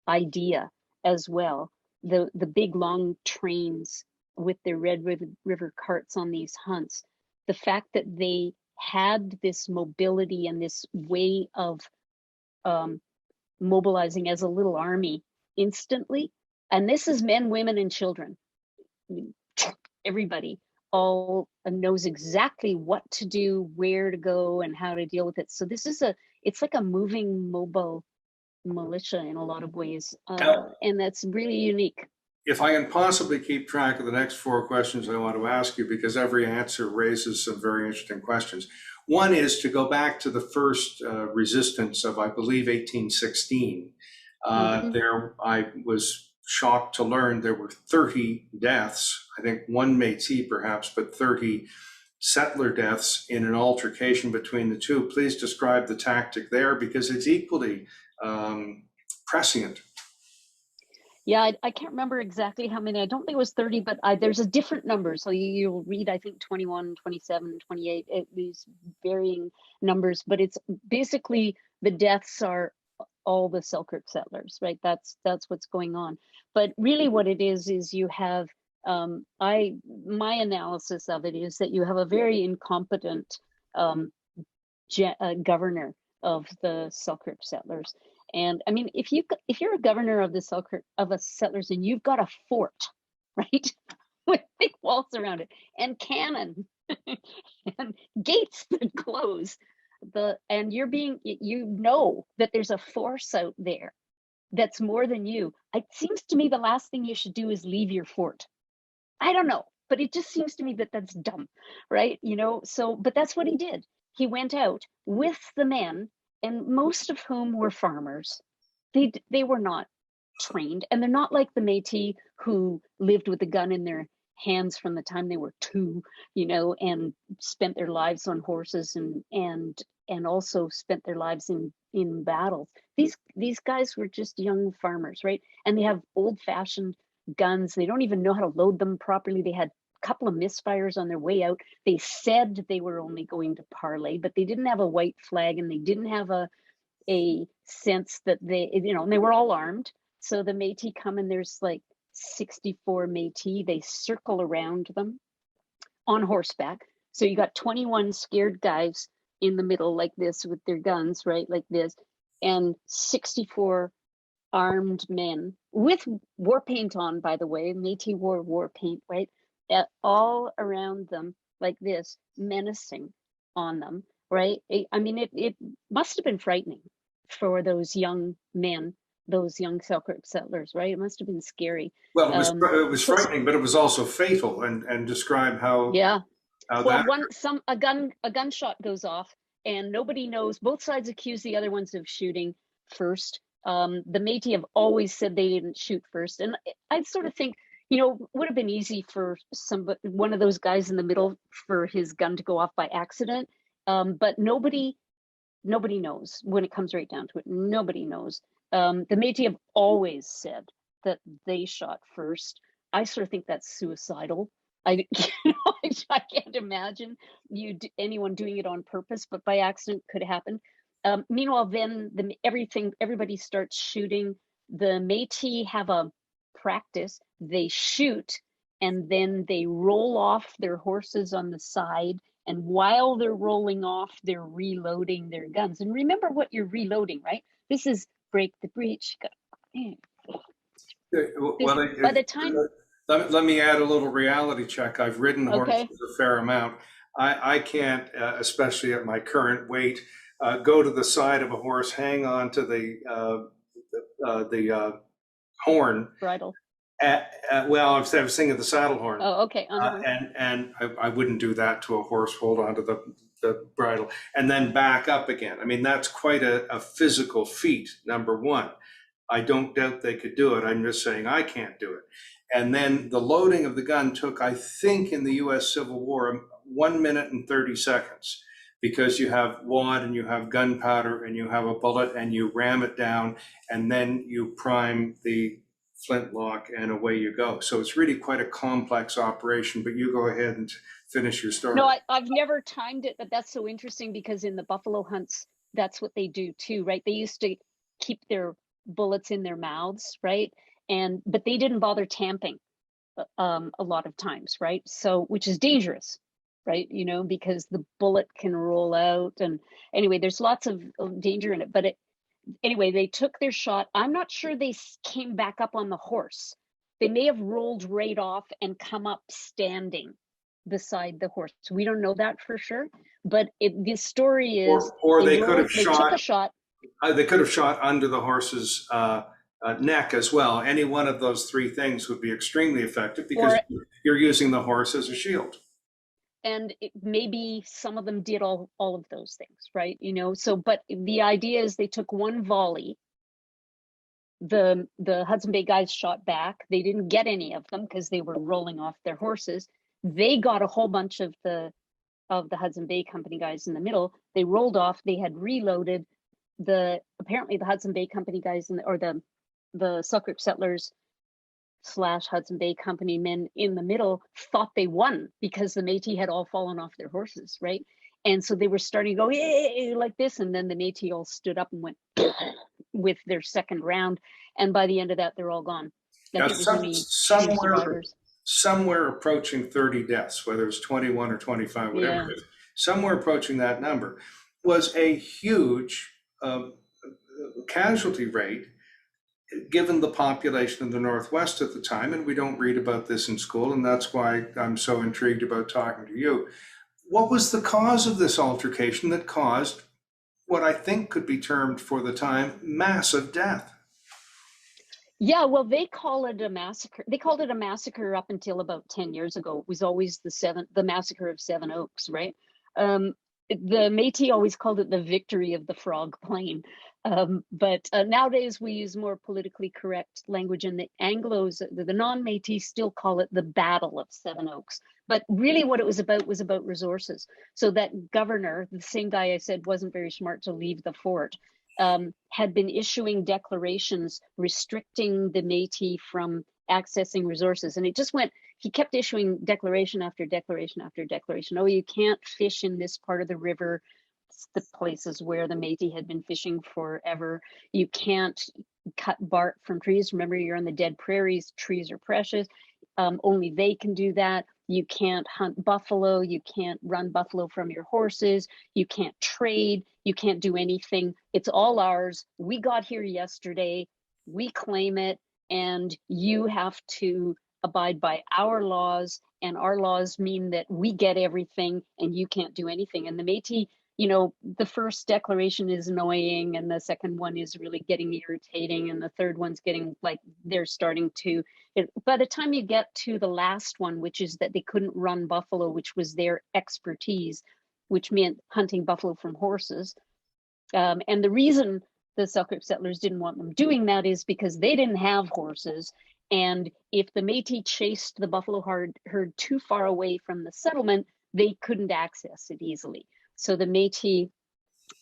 idea as well. The big long trains with their Red River carts on these hunts. The fact that they had this mobility and this way of mobilizing as a little army instantly. And this is men, women, and children. Everybody all knows exactly what to do, where to go, and how to deal with it. So this is it's like a moving mobile militia in a lot of ways. And that's really unique. If I can possibly keep track of the next 4 questions I want to ask you, because every answer raises some very interesting questions. One is to go back to the first resistance of, I believe, 1816. There, I was shocked to learn there were 30 deaths, I think 1 Métis perhaps, but 30 settler deaths in an altercation between the two. Please describe the tactic there, because it's equally prescient. Yeah, I can't remember exactly how many. I don't think it was 30, but there's a different number. So you'll read, I think, 21, 27, 28, these varying numbers. But it's basically the deaths are all the Selkirk settlers, right? That's what's going on. But really what it is you have, my analysis of it is that you have a very incompetent governor of the Selkirk settlers. And I mean, if you're a governor of the Selkirk of a settlers and you've got a fort, right, with big walls around it and cannon and gates that close, and you know that there's a force out there that's more than you. It seems to me the last thing you should do is leave your fort. I don't know, but it just seems to me that that's dumb, right? So, but that's what he did. He went out with the men, and most of whom were farmers. They were not trained, and they're not like the Métis who lived with a gun in their hands from the time they were 2, and spent their lives on horses and also spent their lives in battles. These guys were just young farmers, right? And they have old-fashioned guns. They don't even know how to load them properly. They had a couple of misfires on their way out. They said they were only going to parley, but they didn't have a white flag, and they didn't have a sense that they, and they were all armed. So the Métis come, and there's like 64 Métis. They circle around them on horseback. So you got 21 scared guys in the middle like this with their guns, right, like this, and 64 armed men with war paint on, by the way. Métis wore war paint, right, all around them like this, menacing on them, right? I mean, it must have been frightening for those young men, those young Selkirk settlers, right? It must have been scary. Well, it was frightening, but it was also fatal. And describe how. Yeah. How well, that. a gunshot goes off, and nobody knows. Both sides accuse the other ones of shooting first. The Métis have always said they didn't shoot first, and I sort of think, would have been easy for one of those guys in the middle for his gun to go off by accident. But nobody knows when it comes right down to it. Nobody knows. The Métis have always said that they shot first. I sort of think that's suicidal. I can't imagine anyone doing it on purpose, but by accident could happen. Meanwhile, then everybody starts shooting. The Métis have a practice. They shoot, and then they roll off their horses on the side. And while they're rolling off, they're reloading their guns. And remember what you're reloading, right? This is break the breach. By the time. Let me add a little reality check. I've ridden horses Okay. a fair amount. I can't, especially at my current weight, go to the side of a horse, hang on to the horn. Bridle. Well, I was thinking the saddle horn. Oh, okay. And I wouldn't do that to a horse, hold on to the bridle, and then back up again. I mean, that's quite a physical feat, number one. I don't doubt they could do it. I'm just saying I can't do it. And then the loading of the gun took, I think, in the US Civil War, 1 minute and 30 seconds, because you have wad and you have gunpowder and you have a bullet and you ram it down and then you prime the flintlock and away you go. So it's really quite a complex operation, but you go ahead and finish your story. No, I've never timed it, but that's so interesting because in the buffalo hunts, that's what they do too, right? They used to keep their bullets in their mouths, right? But they didn't bother tamping a lot of times, right? So, which is dangerous, right? Because the bullet can roll out, and anyway, there's lots of danger in it. But anyway, they took their shot. I'm not sure they came back up on the horse. They may have rolled right off and come up standing beside the horse. We don't know that for sure. But the story is, or they could have took a shot. They could have shot under the horse's neck as well. Any one of those three things would be extremely effective because you're using the horse as a shield. And maybe some of them did all of those things, right? So, but the idea is they took one volley. The Hudson Bay guys shot back. They didn't get any of them because they were rolling off their horses. They got a whole bunch of the Hudson Bay Company guys in the middle. They rolled off. They had reloaded. Apparently the Hudson Bay Company guys the Selkirk settlers / Hudson Bay Company men in the middle thought they won because the Métis had all fallen off their horses, right? And so they were starting to go, hey, like this, and then the Métis all stood up and went with their second round, and by the end of that, they're all gone. Now, somewhere approaching 30 deaths, whether it's 21 or 25, whatever it is, somewhere approaching that number, was a huge casualty rate given the population of the Northwest at the time. And we don't read about this in school, and that's why I'm so intrigued about talking to you. What was the cause of this altercation that caused what I think could be termed for the time massive death? Yeah, well, they call it a massacre. They called it a massacre up until about 10 years ago. It was always the massacre of Seven Oaks, right? The Métis always called it the victory of the Frog Plain. But nowadays we use more politically correct language, and the Anglos, the non-Métis, still call it the Battle of Seven Oaks. But really what it was about resources. So that governor, the same guy I said wasn't very smart to leave the fort, had been issuing declarations restricting the Métis from accessing resources. And it just went, he kept issuing declaration after declaration after declaration. Oh, you can't fish in this part of the river, the places where the Métis had been fishing forever. You can't cut bark from trees. Remember, you're on the dead prairies, trees are precious. Only they can do that. You can't hunt buffalo. You can't run buffalo from your horses. You can't trade. You can't do anything. It's all ours. We got here yesterday. We claim it. And you have to abide by our laws. And our laws mean that we get everything and you can't do anything. And the Métis, you know, the first declaration is annoying and the second one is really getting irritating and the third one's getting like they're starting to, by the time you get to the last one, which is that they couldn't run buffalo, which was their expertise, which meant hunting buffalo from horses. And the reason the Selkirk settlers didn't want them doing that is because they didn't have horses. And if the Métis chased the buffalo herd too far away from the settlement, they couldn't access it easily. So the Métis,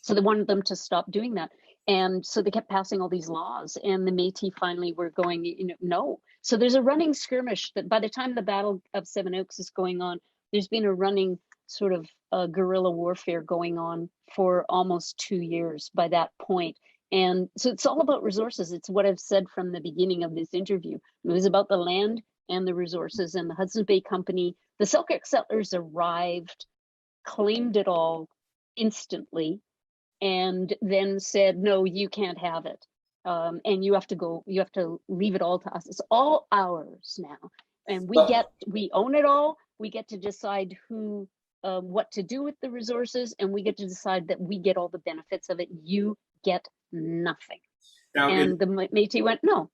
so they wanted them to stop doing that. And so they kept passing all these laws and the Métis finally were going, you know, no. So there's a running skirmish that by the time the Battle of Seven Oaks is going on, there's been a running sort of guerrilla warfare going on for almost 2 years by that point. And so it's all about resources. It's what I've said from the beginning of this interview. It was about the land and the resources and the Hudson's Bay Company. The Selkirk settlers arrived, claimed it all instantly, and then said, no, you can't have it. And you have to go, you have to leave it all to us. It's all ours now. And we own it all. We get to decide who, what to do with the resources, and we get to decide that we get all the benefits of it. You get nothing. Now, and the Métis went, no.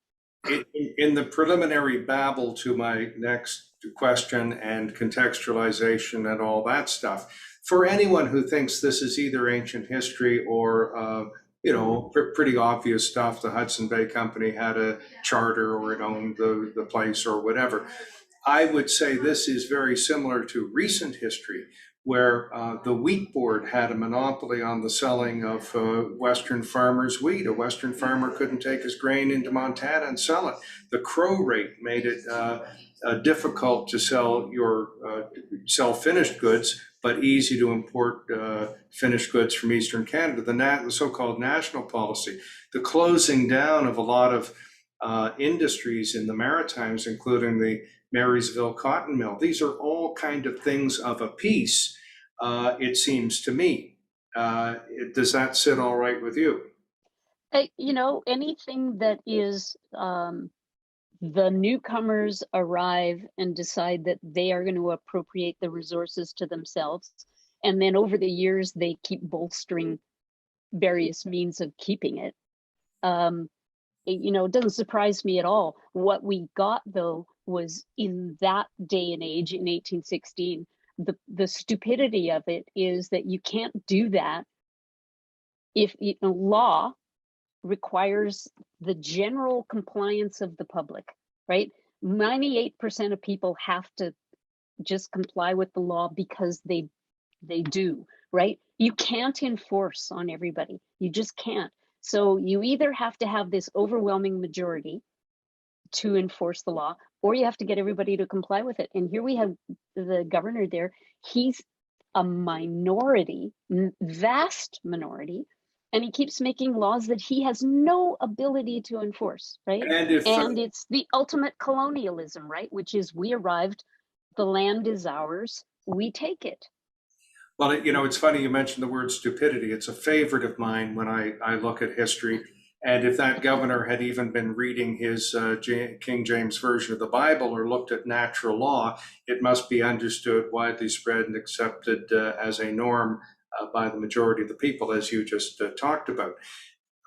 In the preliminary babble to my next question and contextualization and all that stuff, for anyone who thinks this is either ancient history or you know, pretty obvious stuff, the Hudson Bay Company had a charter or it owned the place or whatever, I would say this is very similar to recent history, where the wheat board had a monopoly on the selling of Western farmers' wheat. A Western farmer couldn't take his grain into Montana and sell it. The crow rate made it difficult to sell finished goods, but easy to import finished goods from Eastern Canada. The so-called national policy, the closing down of a lot of industries in the Maritimes, including the Marysville Cotton Mill. These are all kind of things of a piece, it seems to me. Does that sit all right with you? You know, anything that is the newcomers arrive and decide that they are going to appropriate the resources to themselves. And then over the years, they keep bolstering various means of keeping it. You know, it doesn't surprise me at all. What we got, though, was in that day and age, in 1816, the stupidity of it is that you can't do that if law requires the general compliance of the public, right? 98% of people have to just comply with the law because they do, right? You can't enforce on everybody. You just can't. So you either have to have this overwhelming majority to enforce the law, or you have to get everybody to comply with it. And here we have the governor there. He's a minority, vast minority, and he keeps making laws that he has no ability to enforce, right? And it's the ultimate colonialism, right? Which is, we arrived, the land is ours, we take it. Well, you know, it's funny you mentioned the word stupidity. It's a favorite of mine when I look at history. And if that governor had even been reading his King James Version of the Bible or looked at natural law, it must be understood, widely spread and accepted as a norm by the majority of the people, as you just talked about.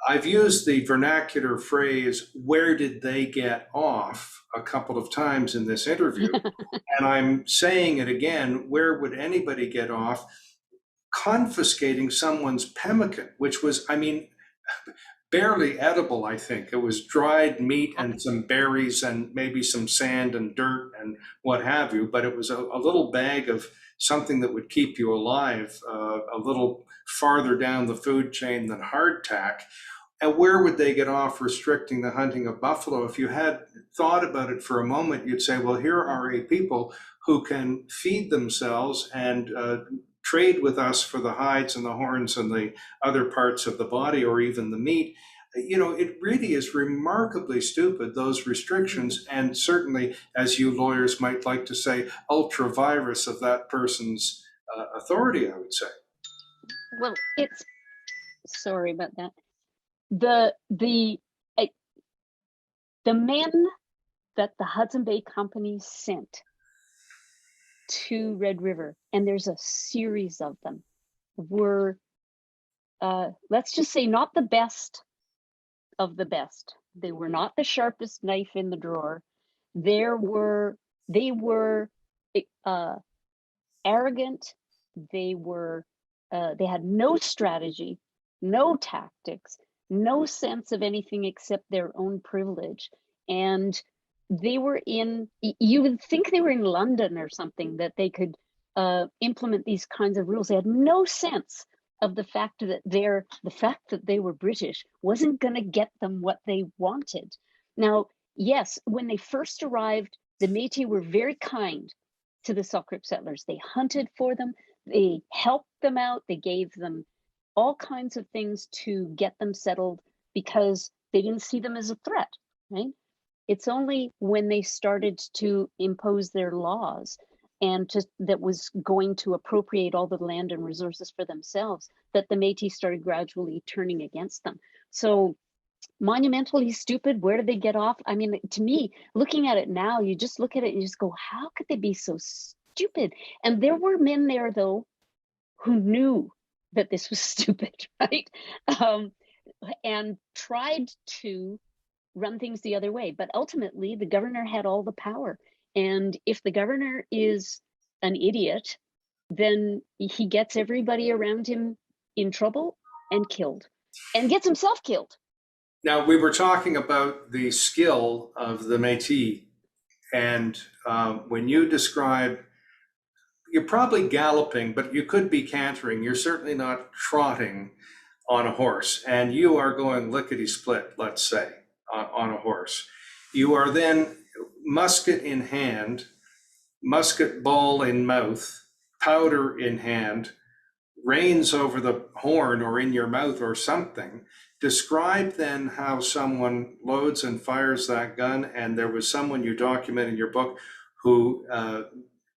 I've used the vernacular phrase, where did they get off, a couple of times in this interview. And I'm saying it again, where would anybody get off confiscating someone's pemmican, which was, I mean, barely edible, I think. It was dried meat and some berries and maybe some sand and dirt and what have you, but it was a little bag of something that would keep you alive, a little farther down the food chain than hardtack. And where would they get off restricting the hunting of buffalo? If you had thought about it for a moment, you'd say, well, here are a people who can feed themselves and trade with us for the hides and the horns and the other parts of the body, or even the meat. You know, it really is remarkably stupid, those restrictions, and certainly, as you lawyers might like to say, ultra virus of that person's authority, I would say. Well, it's, sorry about that. Uh, the men that the Hudson Bay Company sent to Red River, and there's a series of them, were, let's just say, not the best of the best. They were not the sharpest knife in the drawer. They were arrogant. They had no strategy, no tactics, no sense of anything except their own privilege. And they were you would think they were in London or something, that they could implement these kinds of rules. They had no sense of the fact that they were British wasn't going to get them what they wanted. Now, yes, when they first arrived, the Métis were very kind to the Selkirk settlers. They hunted for them, they helped them out, they gave them all kinds of things to get them settled because they didn't see them as a threat, right? It's only when they started to impose their laws and that was going to appropriate all the land and resources for themselves that the Métis started gradually turning against them. So monumentally stupid. Where did they get off? I mean, to me, looking at it now, you just look at it and you just go, how could they be so stupid? And there were men there, though, who knew that this was stupid, right? And tried to run things the other way. But ultimately, the governor had all the power. And if the governor is an idiot, then he gets everybody around him in trouble and killed, and gets himself killed. Now, we were talking about the skill of the Métis, and when you describe, you're probably galloping, but you could be cantering. You're certainly not trotting on a horse, and you are going lickety-split, let's say, on a horse. You are then musket in hand, musket ball in mouth, powder in hand, reins over the horn or in your mouth or something. Describe then how someone loads and fires that gun. And there was someone you document in your book who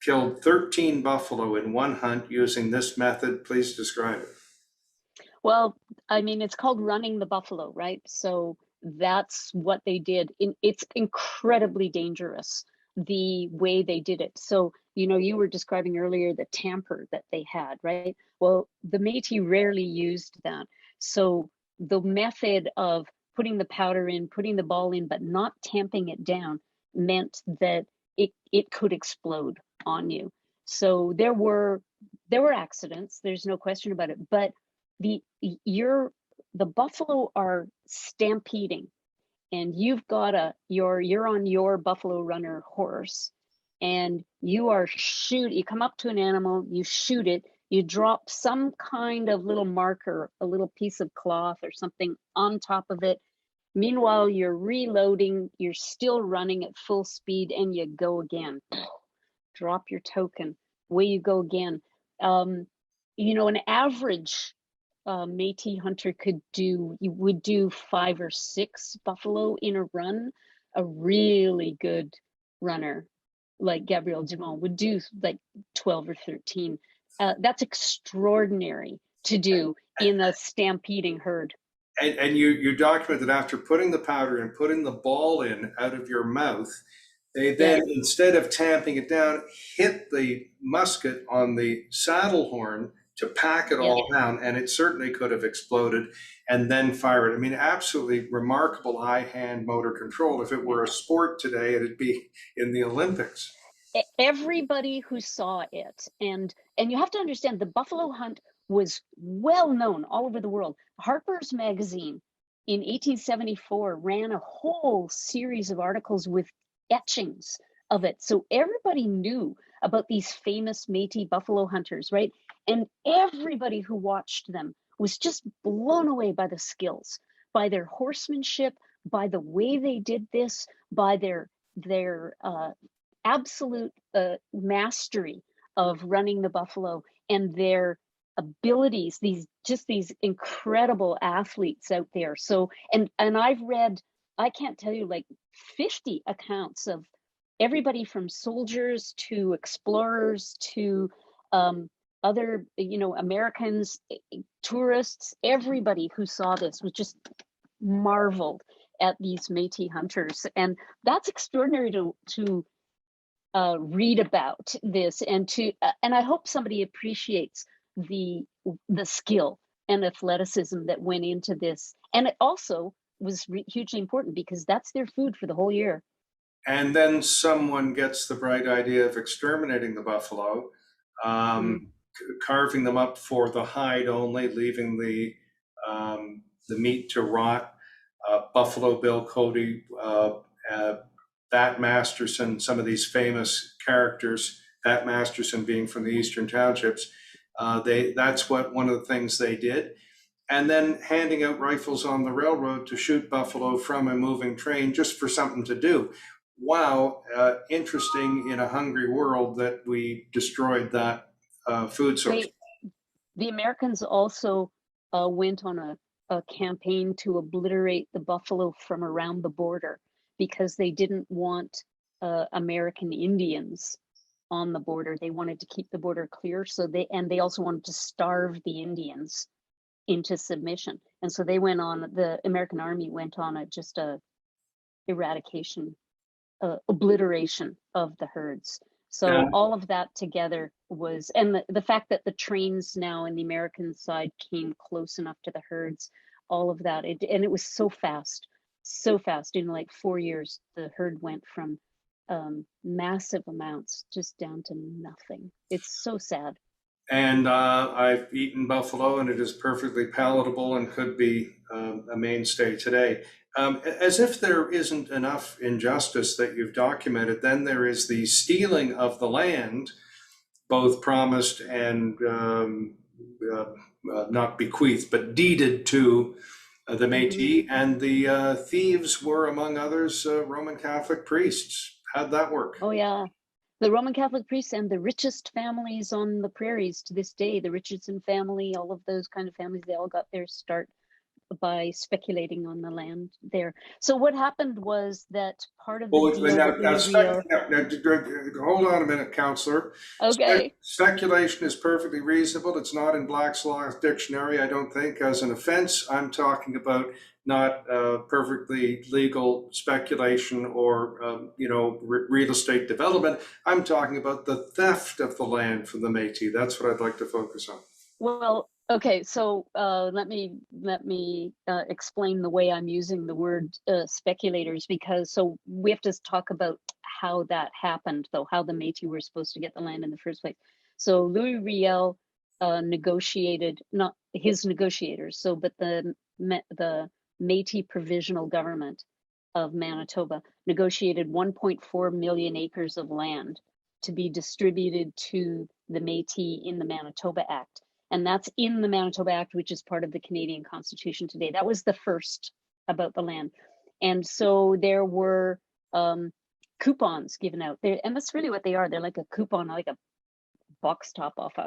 killed 13 buffalo in one hunt using this method. Please describe it. Well, I mean, it's called running the buffalo, right? So that's what they did. It's incredibly dangerous, the way they did it. So, you were describing earlier the tamper that they had, right? Well, the Métis rarely used that. So the method of putting the powder in, putting the ball in, but not tamping it down meant that it could explode on you. So there were accidents, there's no question about it, but the buffalo are stampeding, and you're on your buffalo runner horse, and you come up to an animal, you shoot it, you drop some kind of little marker, a little piece of cloth or something on top of it. Meanwhile, you're reloading, you're still running at full speed, and you go again. Drop your token, away you go again. An average Métis hunter would do 5 or 6 buffalo in a run. A really good runner like Gabriel Dumont would do like 12 or 13. That's extraordinary to do in a stampeding herd. And you document that after putting the powder and putting the ball in out of your mouth, they then, instead of tamping it down, hit the musket on the saddle horn to pack it all down, and it certainly could have exploded, and then fire it. I mean, absolutely remarkable eye-hand motor control. If it were a sport today, it'd be in the Olympics. Everybody who saw it, and you have to understand, the buffalo hunt was well known all over the world. Harper's Magazine in 1874 ran a whole series of articles with etchings of it. So everybody knew about these famous Métis buffalo hunters, right? And everybody who watched them was just blown away by the skills. by their horsemanship, by the way they did this, by their absolute mastery of running the buffalo, and their abilities, these incredible athletes out there. So, and I've read, I can't tell you, like 50 accounts of everybody from soldiers to explorers to other, Americans, tourists, everybody who saw this was just marveled at these Métis hunters. And that's extraordinary to read about this, and I hope somebody appreciates the skill and athleticism that went into this. And it also was hugely important because that's their food for the whole year. And then someone gets the bright idea of exterminating the buffalo, carving them up for the hide only, leaving the meat to rot. Buffalo Bill Cody, Bat Masterson, some of these famous characters, Bat Masterson being from the Eastern Townships, that's what one of the things they did. And then handing out rifles on the railroad to shoot buffalo from a moving train just for something to do. Wow, interesting in a hungry world that we destroyed that food source. The Americans also went on a campaign to obliterate the buffalo from around the border because they didn't want American Indians on the border. They wanted to keep the border clear. So they also wanted to starve the Indians into submission. And so the American Army went on just a eradication, obliteration of the herds. So all of that together was, and the fact that the trains now in the American side came close enough to the herds, all of that, and it was so fast. In like 4 years, the herd went from massive amounts just down to nothing. It's so sad. And I've eaten buffalo, and it is perfectly palatable and could be a mainstay today. As if there isn't enough injustice that you've documented, then there is the stealing of the land, both promised and not bequeathed, but deeded to the Métis, and the thieves were, among others, Roman Catholic priests. How'd that work? Oh yeah, the Roman Catholic priests and the richest families on the prairies to this day, the Richardson family, all of those kind of families, they all got their start by speculating on the land there. So what happened was that part of the deal hold on a minute, counselor. Okay. Speculation is perfectly reasonable. It's not in Black's Law Dictionary, I don't think, as an offense. I'm talking about not perfectly legal speculation or real estate development. I'm talking about the theft of the land from the Métis. That's what I'd like to focus on. Well, okay, so let me explain the way I'm using the word speculators, because so we have to talk about how that happened, though, how the Métis were supposed to get the land in the first place. So Louis Riel negotiated, not his negotiators, so but the Métis Provisional Government of Manitoba negotiated 1.4 million acres of land to be distributed to the Métis in the Manitoba Act. And that's in the Manitoba Act, which is part of the Canadian Constitution today. That was the first about the land. And so there were coupons given out there, and that's really what they are. They're like a coupon, like a box top off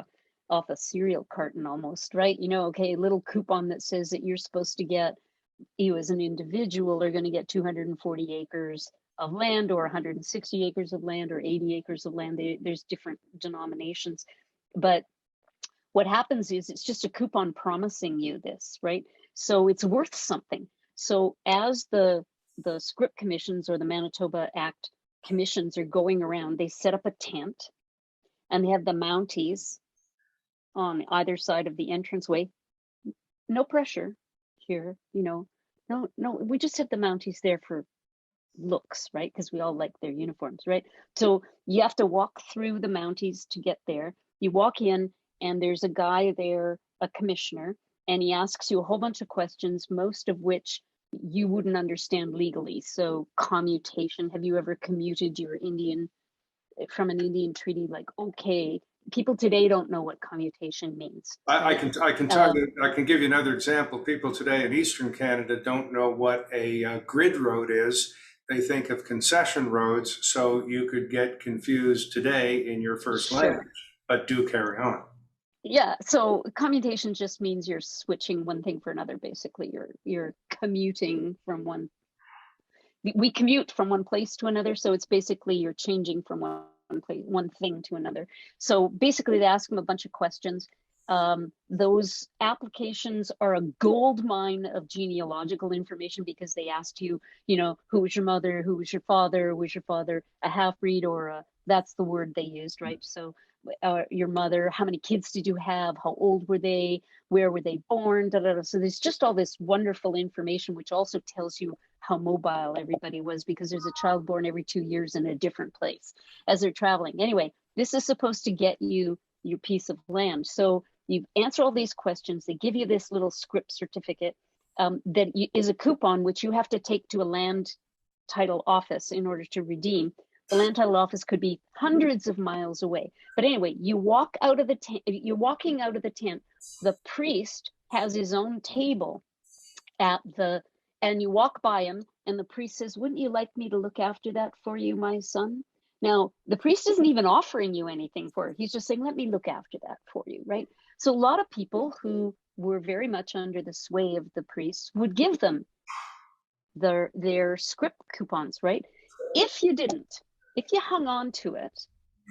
a cereal carton almost, right? Okay, a little coupon that says that you're supposed to get, you as an individual are going to get 240 acres of land, or 160 acres of land, or 80 acres of land. There's different denominations, but what happens is it's just a coupon promising you this, right? So it's worth something. So as the scrip commissions or the Manitoba Act commissions are going around, they set up a tent and they have the Mounties on either side of the entranceway. No pressure here, no, we just have the Mounties there for looks, right? Because we all like their uniforms, right? So you have to walk through the Mounties to get there. You walk in, and there's a guy there, a commissioner, and he asks you a whole bunch of questions, most of which you wouldn't understand legally. So commutation, have you ever commuted your Indian from an Indian treaty? Like, okay, people today don't know what commutation means. I Right? can tell you, I can give you another example. People today in Eastern Canada don't know what a grid road is. They think of concession roads, so you could get confused today in your first Sure. language, but do carry on. Yeah, so commutation just means you're switching one thing for another. Basically, you're commuting from one. We commute from one place to another, so it's basically you're changing from one place, one thing to another. So basically, they ask them a bunch of questions. Those applications are a gold mine of genealogical information because they asked you, who was your mother, who was your father, was your father a half-breed or that's the word they used, right? So your mother, how many kids did you have? How old were they? Where were they born? Da, da, da. So there's just all this wonderful information, which also tells you how mobile everybody was because there's a child born every 2 years in a different place as they're traveling. Anyway, this is supposed to get you your piece of land. So you answer all these questions. They give you this little script certificate that is a coupon, which you have to take to a land title office in order to redeem. The land title office could be hundreds of miles away. But anyway, you walk out of the tent, you're walking out of the tent. The priest has his own table and you walk by him, and the priest says, "Wouldn't you like me to look after that for you, my son?" Now, the priest isn't even offering you anything for it. He's just saying, "Let me look after that for you," right? So a lot of people who were very much under the sway of the priests would give them their script coupons, right? If you didn't, if you hung on to it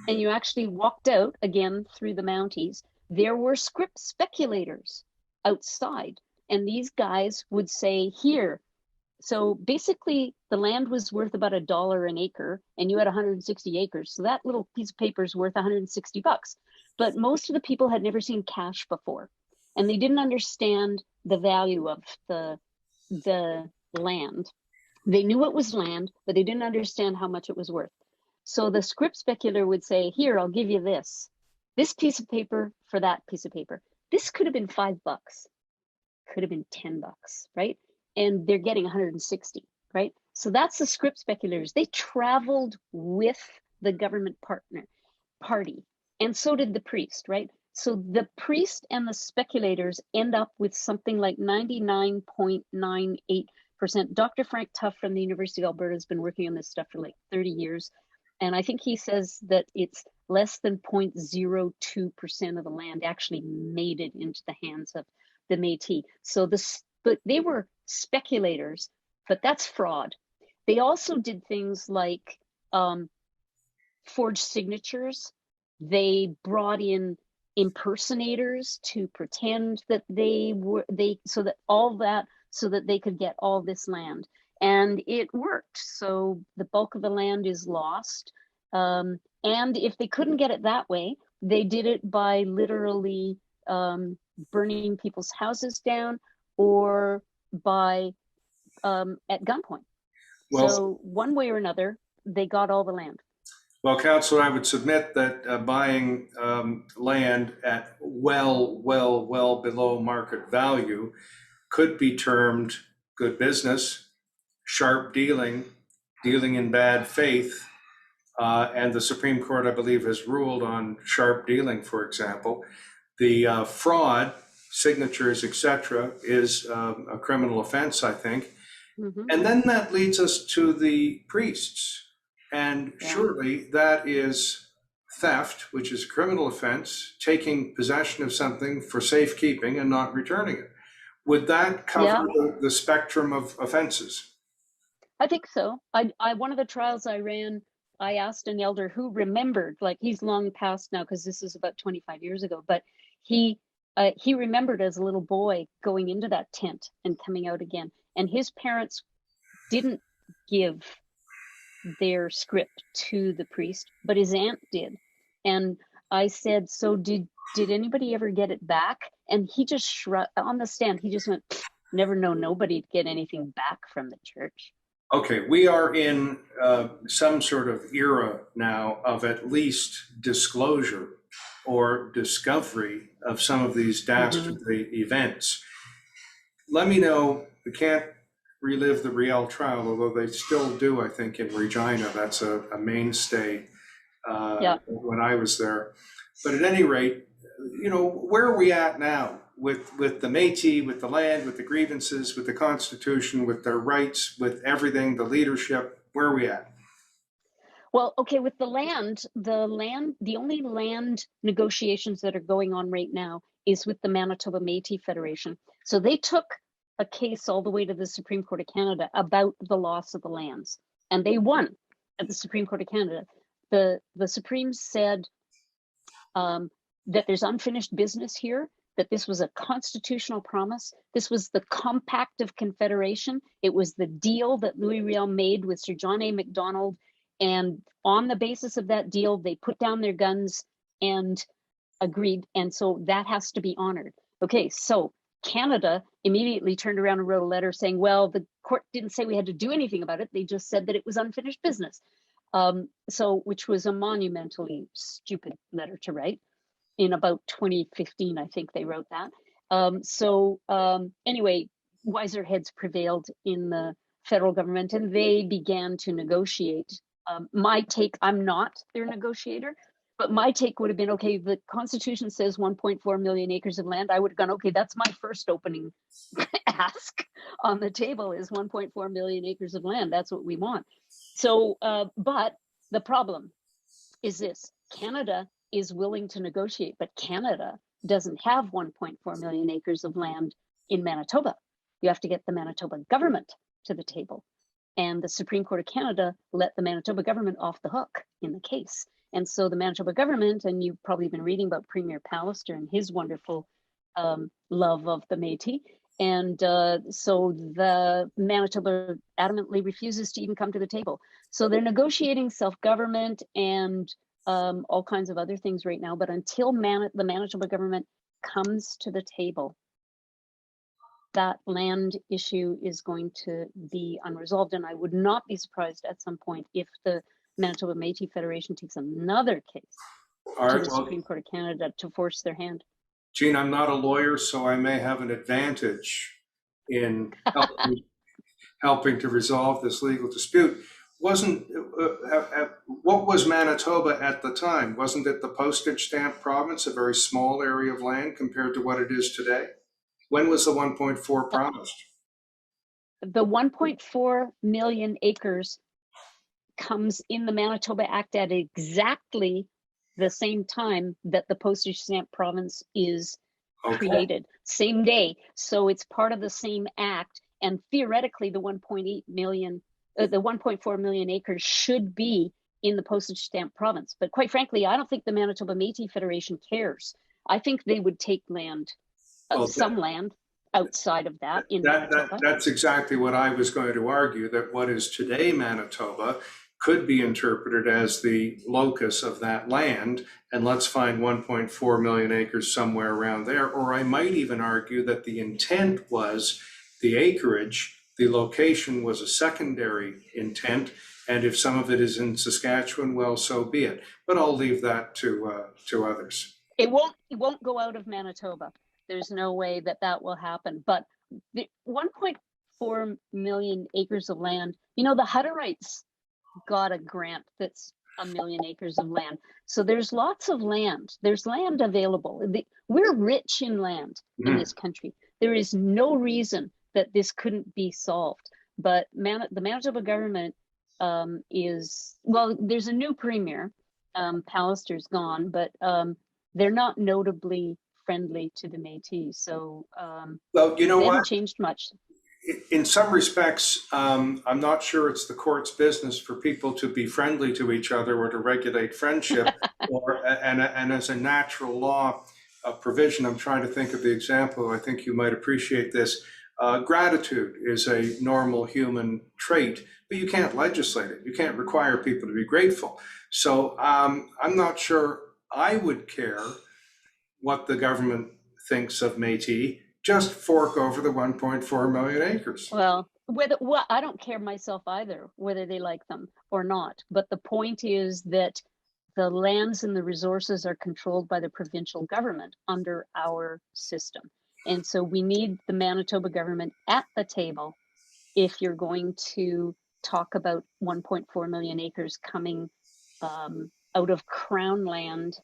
and you actually walked out again through the Mounties, there were script speculators outside. And these guys would say, "Here." So basically, the land was worth about $1 an acre, and you had 160 acres. So that little piece of paper is worth $160. But most of the people had never seen cash before, and they didn't understand the value of the land. They knew it was land, but they didn't understand how much it was worth. So the script speculator would say, "Here, I'll give you this piece of paper for that piece of paper." This could have been $5, could have been $10, right? And they're getting 160, right? So that's the script speculators. They traveled with the government party, and so did the priest, right? So the priest and the speculators end up with something like 99.98%. Dr. Frank Tuff from the University of Alberta has been working on this stuff for like 30 years. And I think he says that it's less than 0.02% of the land actually made it into the hands of the Métis. But they were speculators, but that's fraud. They also did things like forged signatures. They brought in impersonators to pretend that so that they could get all this land. And it worked. So the bulk of the land is lost. And if they couldn't get it that way, they did it by literally burning people's houses down or by at gunpoint. Well, so one way or another, they got all the land. Well, Councillor, I would submit that buying land at well below market value could be termed good business, sharp dealing, dealing in bad faith, and the Supreme Court, I believe, has ruled on sharp dealing, for example. The fraud, signatures, etc., is a criminal offense, I think. Mm-hmm. And then that leads us to the priests. And surely that is theft, which is a criminal offense, taking possession of something for safekeeping and not returning it. Would that cover the spectrum of offenses? I think so. One of the trials I ran, I asked an elder who remembered, like he's long passed now because this is about 25 years ago, but he remembered as a little boy going into that tent and coming out again. And his parents didn't give their script to the priest, but his aunt did. And I said, "So did anybody ever get it back?" And he just shrugged on the stand. He just went, "Never know, nobody get anything back from the church." Okay, we are in some sort of era now of at least disclosure or discovery of some of these dastardly events. Let me know, we can't relive the Riel trial, although they still do, I think, in Regina. That's a mainstay when I was there. But at any rate, where are we at now with the Métis, with the land, with the grievances, with the Constitution, with their rights, with everything, the leadership? Where are we at? Well, okay, with the only land negotiations that are going on right now is with the Manitoba Métis Federation. So they took a case all the way to the Supreme Court of Canada about the loss of the lands, and they won at the Supreme Court of Canada. The Supreme said that there's unfinished business here, that this was a constitutional promise. This was the Compact of Confederation. It was the deal that Louis Riel made with Sir John A. Macdonald. And on the basis of that deal, they put down their guns and agreed. And so that has to be honored. Okay, so Canada immediately turned around and wrote a letter saying, well, the court didn't say we had to do anything about it. They just said that it was unfinished business. Which was a monumentally stupid letter to write. In about 2015, I think they wrote that. Anyway, wiser heads prevailed in the federal government and they began to negotiate. My take, I'm not their negotiator, but my take would have been, okay, the Constitution says 1.4 million acres of land. I would have gone, okay, that's my first opening ask on the table is 1.4 million acres of land. That's what we want. So, but the problem is this: Canada is willing to negotiate, but Canada doesn't have 1.4 million acres of land in Manitoba. You have to get the Manitoba government to the table. And the Supreme Court of Canada let the Manitoba government off the hook in the case. And so the Manitoba government, and you've probably been reading about Premier Pallister and his wonderful love of the Métis. And so the Manitoba adamantly refuses to even come to the table. So they're negotiating self-government and all kinds of other things right now. But until the Manitoba government comes to the table, that land issue is going to be unresolved. And I would not be surprised at some point if the Manitoba Métis Federation takes another case to the Supreme Court of Canada to force their hand. Jean, I'm not a lawyer, so I may have an advantage in helping to resolve this legal dispute. What was Manitoba at the time? Wasn't it the postage stamp province, a very small area of land compared to what it is today? When was the 1.4 promised? The 1.4 million acres comes in the Manitoba Act at exactly the same time that the postage stamp province is created, same day. So it's part of the same act. And theoretically, the 1.8 million, the 1.4 million acres should be in the postage stamp province. But quite frankly, I don't think the Manitoba Métis Federation cares. I think they would take land. Some land outside of that in Manitoba. That's exactly what I was going to argue, that what is today Manitoba could be interpreted as the locus of that land, and let's find 1.4 million acres somewhere around there. Or I might even argue that the intent was the acreage, the location was a secondary intent, and if some of it is in Saskatchewan, well, so be it. But I'll leave that to others. It won't go out of Manitoba. There's no way that will happen. But the 1.4 million acres of land, the Hutterites got a grant that's 1 million acres of land. So there's lots of land. There's land available. We're rich in land in this country. There is no reason that this couldn't be solved. But the Manitoba government there's a new premier. Pallister's gone, but they're not notably friendly to the Métis. So well, you know they what? haven't changed much. In some respects, I'm not sure it's the court's business for people to be friendly to each other or to regulate friendship. And as a natural law provision, I'm trying to think of the example. I think you might appreciate this. Gratitude is a normal human trait, but you can't legislate it. You can't require people to be grateful. So I'm not sure I would care what the government thinks of Métis. Just fork over the 1.4 million acres. Well, I don't care myself either, whether they like them or not. But the point is that the lands and the resources are controlled by the provincial government under our system. And so we need the Manitoba government at the table if you're going to talk about 1.4 million acres coming out of Crown land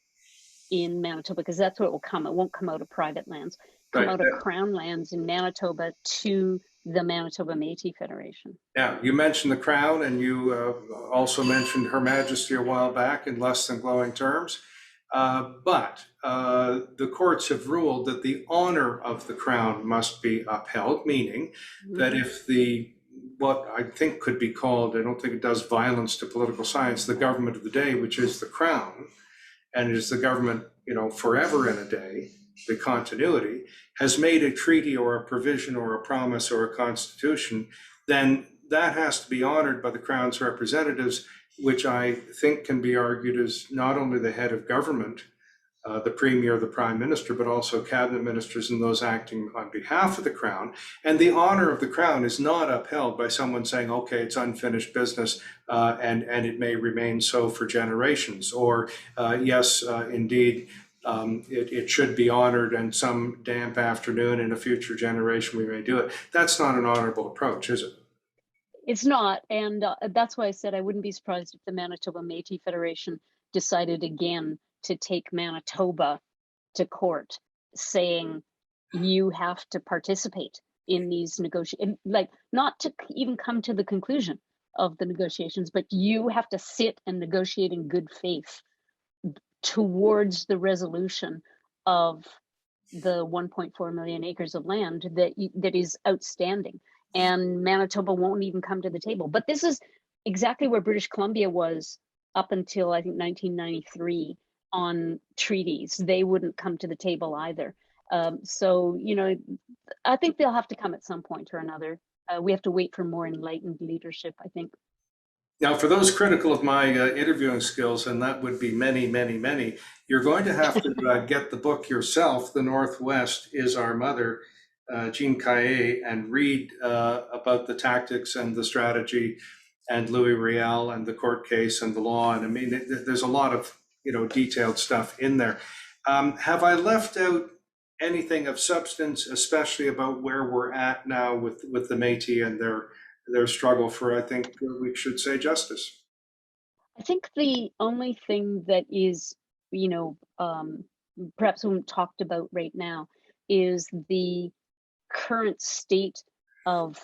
in Manitoba, because that's what it will come. It won't come out of private lands, come Right. out of Crown lands in Manitoba to the Manitoba Métis Federation. Yeah, you mentioned the Crown, and you also mentioned Her Majesty a while back in less than glowing terms. But the courts have ruled that the honor of the Crown must be upheld, meaning that if what I think could be called, I don't think it does violence to political science, the government of the day, which is the Crown, and it is the government, forever and a day, the continuity, has made a treaty or a provision or a promise or a constitution, then that has to be honored by the Crown's representatives, which I think can be argued as not only the head of government, the premier, the prime minister, but also cabinet ministers and those acting on behalf of the Crown. And the honor of the Crown is not upheld by someone saying, okay, it's unfinished business and it may remain so for generations. Or yes, indeed, it should be honored, and some damp afternoon in a future generation we may do it. That's not an honorable approach, is it? It's not, and that's why I said I wouldn't be surprised if the Manitoba Métis Federation decided again to take Manitoba to court, saying you have to participate in these negotiations, like not to even come to the conclusion of the negotiations, but you have to sit and negotiate in good faith towards the resolution of the 1.4 million acres of land that is outstanding. And Manitoba won't even come to the table. But this is exactly where British Columbia was up until, I think, 1993 on treaties. They wouldn't come to the table either. So, I think they'll have to come at some point or another. We have to wait for more enlightened leadership, I think. Now, for those critical of my interviewing skills, and that would be many, many, many, you're going to have to get the book yourself, The Northwest is Our Mother, Jean Caillé, and read about the tactics and the strategy and Louis Riel and the court case and the law. And I mean, there's a lot of, detailed stuff in there. Have I left out anything of substance, especially about where we're at now with the Métis and their struggle for, I think we should say, justice? I think the only thing that is, perhaps we haven't talked about right now is the current state of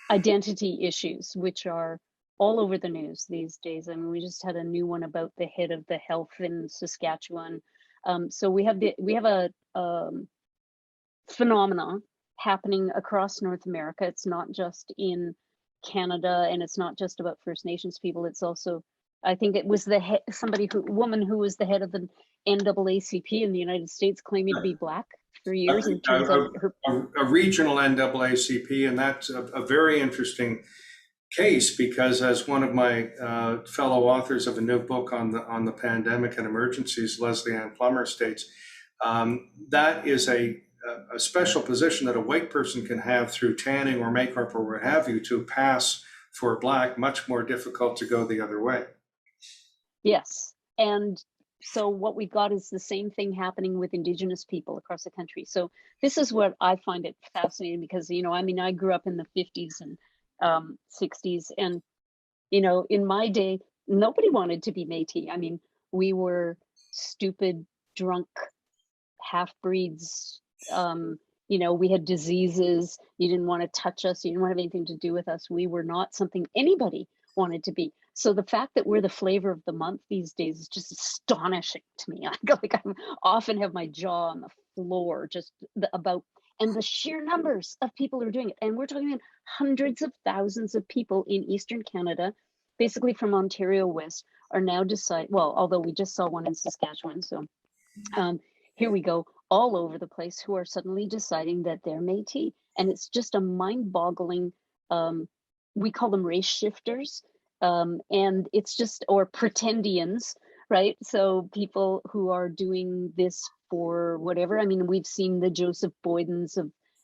identity issues, which are all over the news these days. I mean, we just had a new one about the head of the health in Saskatchewan. So we have a phenomenon happening across North America. It's not just in Canada, and it's not just about First Nations people. It's also, I think it was woman who was the head of the NAACP in the United States, claiming to be Black for years, and turns out a regional NAACP, and that's a very interesting case, because as one of my fellow authors of a new book on the pandemic and emergencies, Leslie Ann Plummer, states, that is a special position that a white person can have through tanning or makeup or what have you to pass for Black, much more difficult to go the other way. Yes. And so what we've got is the same thing happening with Indigenous people across the country. So this is what I find it fascinating, because, I grew up in the 50s and 60s, and, in my day, nobody wanted to be Métis. I mean, we were stupid, drunk half-breeds. We had diseases. You didn't want to touch us. You didn't want to have anything to do with us. We were not something anybody wanted to be. So the fact that we're the flavor of the month these days is just astonishing to me. I often have my jaw on the floor and the sheer numbers of people who are doing it. And we're talking about hundreds of thousands of people in Eastern Canada, basically from Ontario West, are now although we just saw one in Saskatchewan. So here we go, all over the place, who are suddenly deciding that they're Métis. And it's just a mind-boggling, we call them race shifters. And it's just, or pretendians, right? So people who are doing this for whatever. I mean, we've seen the Joseph Boydens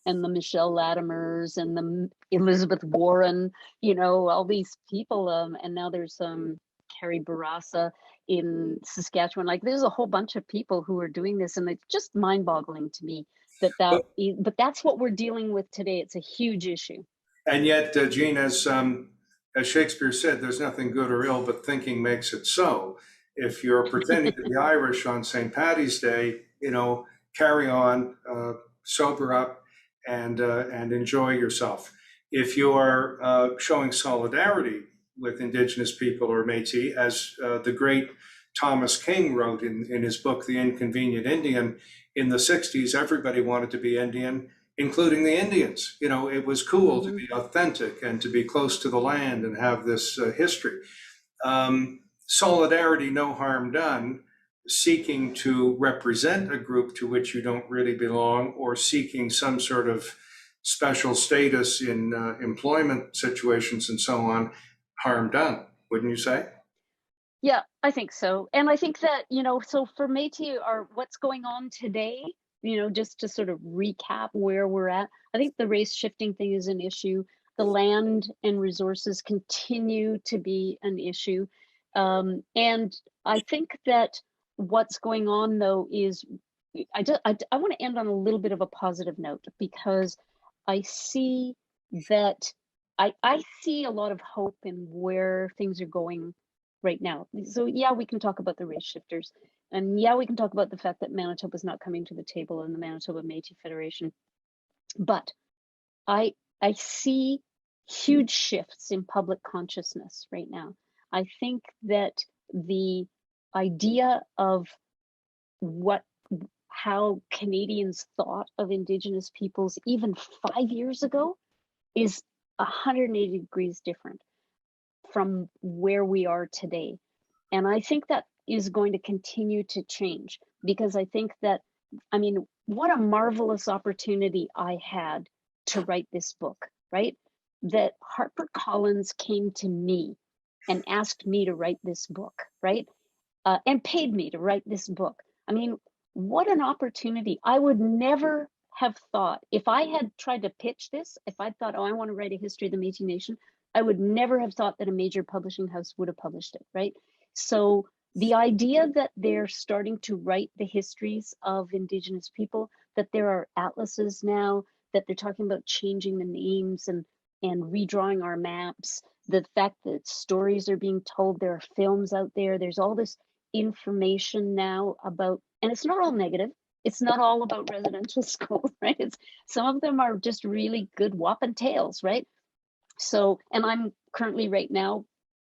and the Michelle Latimers and the Elizabeth Warren, all these people. And now there's Carrie Barassa in Saskatchewan. Like, there's a whole bunch of people who are doing this, and it's just mind-boggling to me but that's what we're dealing with today. It's a huge issue. And yet, Jean, as Shakespeare said, there's nothing good or ill, but thinking makes it so. If you're pretending to be Irish on St. Paddy's Day, carry on, sober up, and enjoy yourself. If you are showing solidarity with Indigenous people or Métis, as the great Thomas King wrote in his book, The Inconvenient Indian, in the 60s, everybody wanted to be Indian, including the Indians. It was cool to be authentic and to be close to the land and have this history. Solidarity, no harm done. Seeking to represent a group to which you don't really belong, or seeking some sort of special status in employment situations and so on, harm done, wouldn't you say? Yeah, I think so. And I think that, so for Métis, or what's going on today, just to sort of recap where we're at, I think the race shifting thing is an issue. The land and resources continue to be an issue. And I think that what's going on, though, is I want to end on a little bit of a positive note, because I see that I see a lot of hope in where things are going right now. So yeah, we can talk about the race shifters, and yeah, we can talk about the fact that Manitoba's not coming to the table in the Manitoba Métis Federation. But I see huge shifts in public consciousness right now. I think that the idea of how Canadians thought of Indigenous peoples even 5 years ago is 180 degrees different from where we are today. And I think that is going to continue to change, because I think that, what a marvelous opportunity I had to write this book, right? That HarperCollins came to me and asked me to write this book, right? And paid me to write this book. What an opportunity. I would never have thought, if I had tried to pitch this, if I thought, oh, I want to write a history of the Métis Nation, I would never have thought that a major publishing house would have published it, right? So the idea that they're starting to write the histories of Indigenous people, that there are atlases now, that they're talking about changing the names and redrawing our maps, the fact that stories are being told, there are films out there, there's all this information now about, and it's not all negative, it's not all about residential schools, right? Some of them are just really good whopping tales, right? So, and I'm currently right now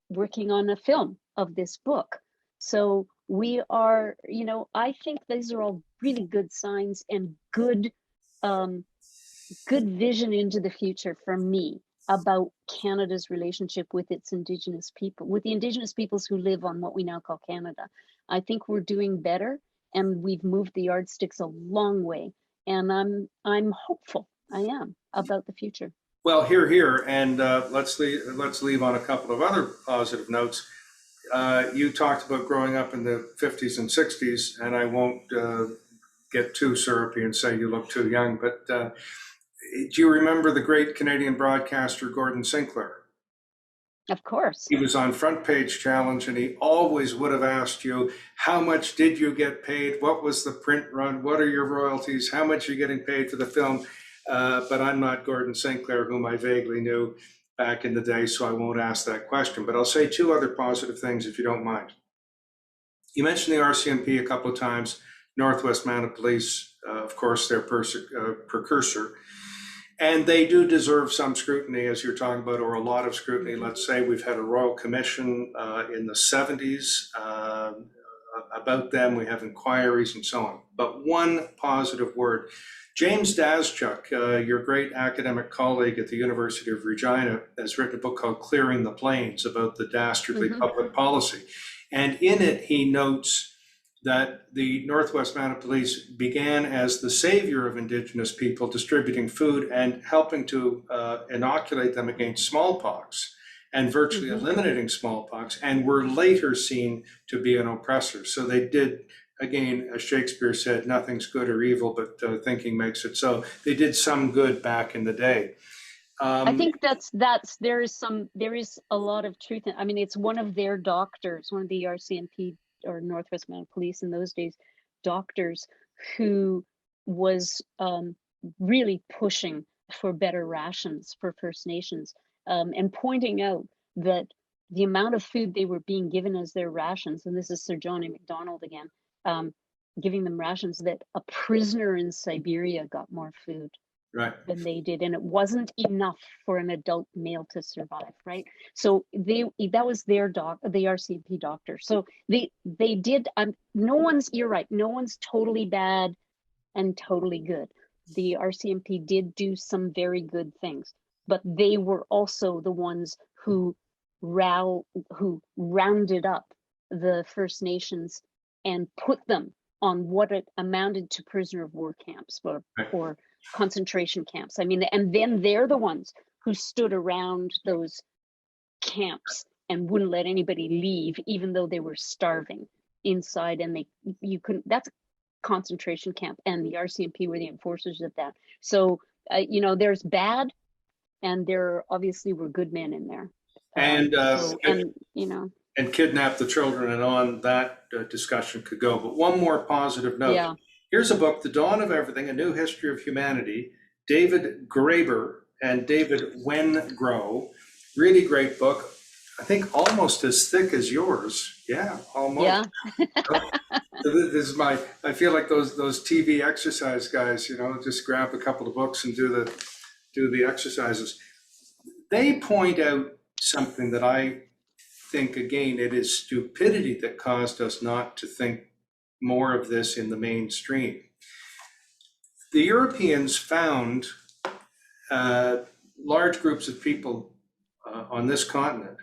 working on a film of this book. So we are, I think these are all really good signs and good vision into the future for me about Canada's relationship with its Indigenous people, with the Indigenous peoples who live on what we now call Canada. I think we're doing better, and we've moved the yardsticks a long way. And I'm hopeful. I am about the future. Well, here, and let's leave on a couple of other positive notes. You talked about growing up in the 50s and 60s, and I won't get too syrupy and say you look too young, but do you remember the great Canadian broadcaster Gordon Sinclair? Of course. He was on Front Page Challenge, and he always would have asked you, how much did you get paid? What was the print run? What are your royalties? How much are you getting paid for the film? But I'm not Gordon Sinclair, whom I vaguely knew back in the day, so I won't ask that question. But I'll say two other positive things, if you don't mind. You mentioned the RCMP a couple of times, Northwest Mounted Police, of course, their precursor. And they do deserve some scrutiny, as you're talking about, or a lot of scrutiny. Let's say we've had a Royal Commission in the 70s about them. We have inquiries and so on. But one positive word. James Daschuk, your great academic colleague at the University of Regina, has written a book called Clearing the Plains about the dastardly public policy. And in it, he notes that the Northwest Mounted Police began as the savior of Indigenous people, distributing food and helping to inoculate them against smallpox and virtually eliminating smallpox, and were later seen to be an oppressor. So they did, again, as Shakespeare said, nothing's good or evil, but thinking makes it so. They did some good back in the day. I think there is a lot of truth in, it's one of their doctors, one of the RCMP or Northwest Mounted Police in those days, doctors who was really pushing for better rations for First Nations, and pointing out that the amount of food they were being given as their rations, and this is Sir John A. Macdonald again, giving them rations, that a prisoner in Siberia got more food Right. than they did, and it wasn't enough for an adult male to survive, right? So that was their the RCMP doctor. So they did. No one's, you're right, no one's totally bad and totally good. The RCMP did do some very good things, but they were also the ones who rounded up the First Nations and put them on what it amounted to prisoner of war camps or concentration camps. I mean, and then they're the ones who stood around those camps and wouldn't let anybody leave, even though they were starving inside, and you couldn't. That's a concentration camp, and the RCMP were the enforcers of that. So there's bad, and there obviously were good men in there. And and kidnap the children, and on that discussion could go. But one more positive note. Yeah. Here's a book, The Dawn of Everything, A New History of Humanity, David Graeber and David Wengrow. Really great book. I think almost as thick as yours. Yeah, almost. Yeah. This is I feel like those TV exercise guys, just grab a couple of books and do the exercises. They point out something that I think, again, it is stupidity that caused us not to think more of this in the mainstream. The Europeans found large groups of people on this continent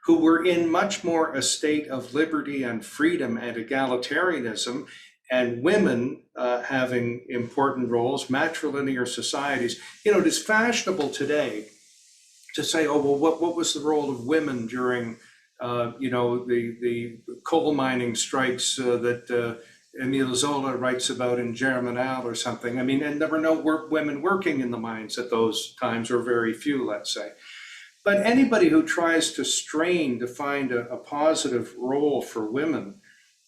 who were in much more a state of liberty and freedom and egalitarianism, and women having important roles, matrilinear societies. It is fashionable today to say, oh, well, what was the role of women during the coal mining strikes that Emile Zola writes about in Germinal or something. I mean, and there were no women working in the mines at those times, or very few, let's say. But anybody who tries to strain to find a positive role for women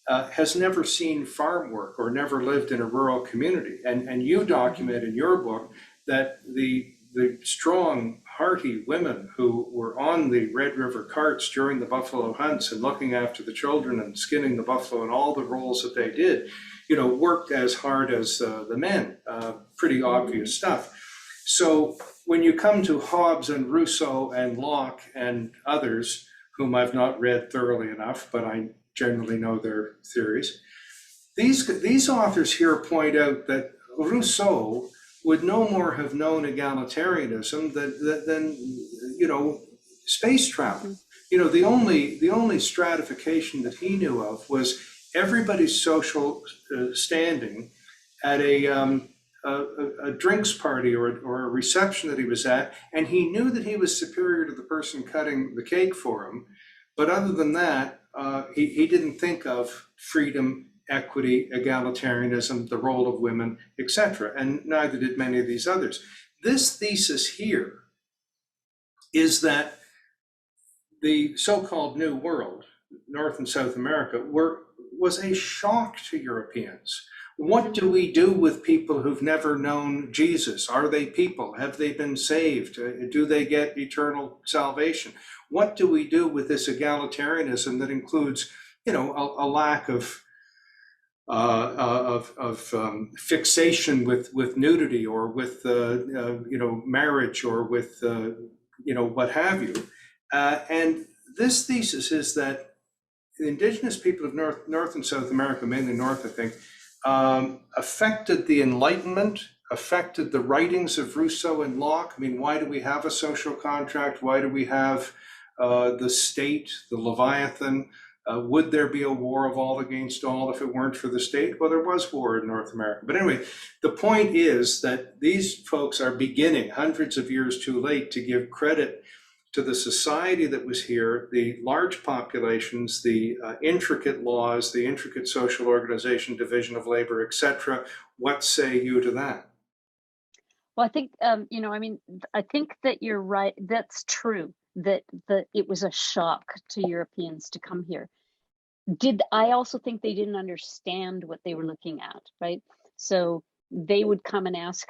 has never seen farm work or never lived in a rural community. And you document in your book that the strong, hearty women who were on the Red River carts during the buffalo hunts and looking after the children and skinning the buffalo and all the roles that they did, worked as hard as the men. Pretty obvious stuff. So when you come to Hobbes and Rousseau and Locke and others, whom I've not read thoroughly enough, but I generally know their theories, these authors here point out that Rousseau would no more have known egalitarianism than space travel. The only stratification that he knew of was everybody's social standing at a drinks party or a reception that he was at, and he knew that he was superior to the person cutting the cake for him. But other than that, he didn't think of freedom, equity, egalitarianism, the role of women, etc. And neither did many of these others. This thesis here is that the so-called New World, North and South America, was a shock to Europeans. What do we do with people who've never known Jesus? Are they people? Have they been saved? Do they get eternal salvation? What do we do with this egalitarianism that includes, a lack of fixation with nudity or with marriage or with what have you, and this thesis is that the indigenous people of North and South America, mainly North, I think, affected the Enlightenment, affected the writings of Rousseau and Locke. I mean, why do we have a social contract? Why do we have the state, the Leviathan? Would there be a war of all against all if it weren't for the state? Well, there was war in North America. But anyway, the point is that these folks are beginning, hundreds of years too late, to give credit to the society that was here, the large populations, the intricate laws, the intricate social organization, division of labor, etc. What say you to that? Well, I think, I think that you're right. That's true, that it was a shock to Europeans to come here. I also think they didn't understand what they were looking at, right? So they would come and ask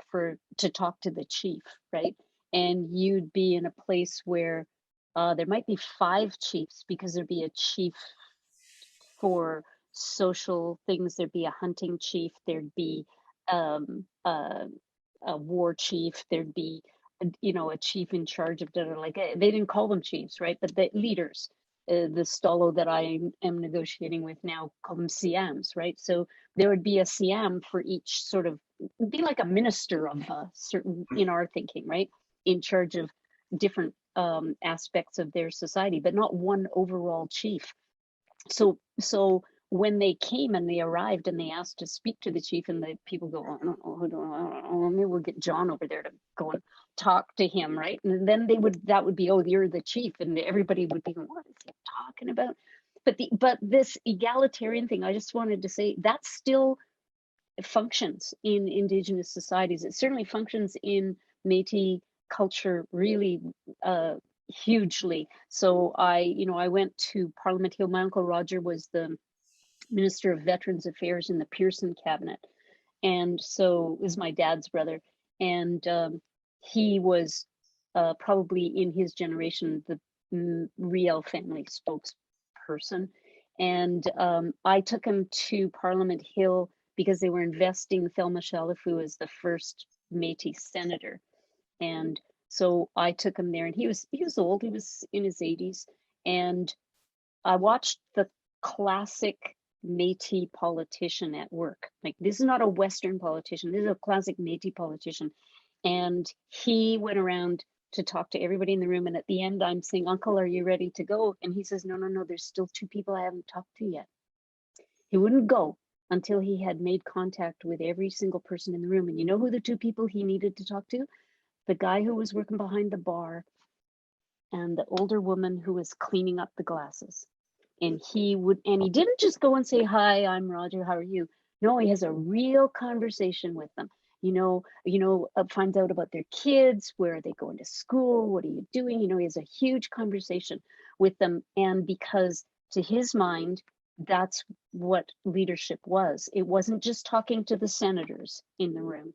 to talk to the chief, right? And you'd be in a place where there might be 5 chiefs, because there'd be a chief for social things. There'd be a hunting chief, there'd be um, a, a war chief, there'd be a chief in charge of they didn't call them chiefs, right? But the leaders. The stolo that I am negotiating with now call them Siams, right? So there would be a Siam for each sort of, be like a minister of a certain, in our thinking, right? In charge of different aspects of their society, but not one overall chief. So when they came and they arrived and they asked to speak to the chief, and the people go, oh, I don't know, I don't know, maybe we'll get John over there to go and talk to him, right? And then that would be, oh, you're the chief, and everybody would be, what is he talking about? But this egalitarian thing, I just wanted to say, that still functions in Indigenous societies. It certainly functions in Métis culture really hugely. So I went to Parliament Hill. My uncle Roger was the Minister of Veterans Affairs in the Pearson cabinet, and so is my dad's brother, and he was probably in his generation the Riel family spokesperson, and I took him to Parliament Hill because they were investing Thelma Chalifoux as the first Métis senator, and so I took him there, and he was old, he was in his 80s, and I watched the classic Métis politician at work. Like, this is not a Western politician, this is a classic Métis politician. And he went around to talk to everybody in the room. And at the end, I'm saying, Uncle, are you ready to go? And he says, no, there's still 2 people I haven't talked to yet. He wouldn't go until he had made contact with every single person in the room. And you know who the 2 people he needed to talk to? The guy who was working behind the bar and the older woman who was cleaning up the glasses. And he didn't just go and say, hi, I'm Roger, how are you? No, he has a real conversation with them. Finds out about their kids, where are they going to school, what are you doing? He has a huge conversation with them. And because to his mind, that's what leadership was. It wasn't just talking to the senators in the room.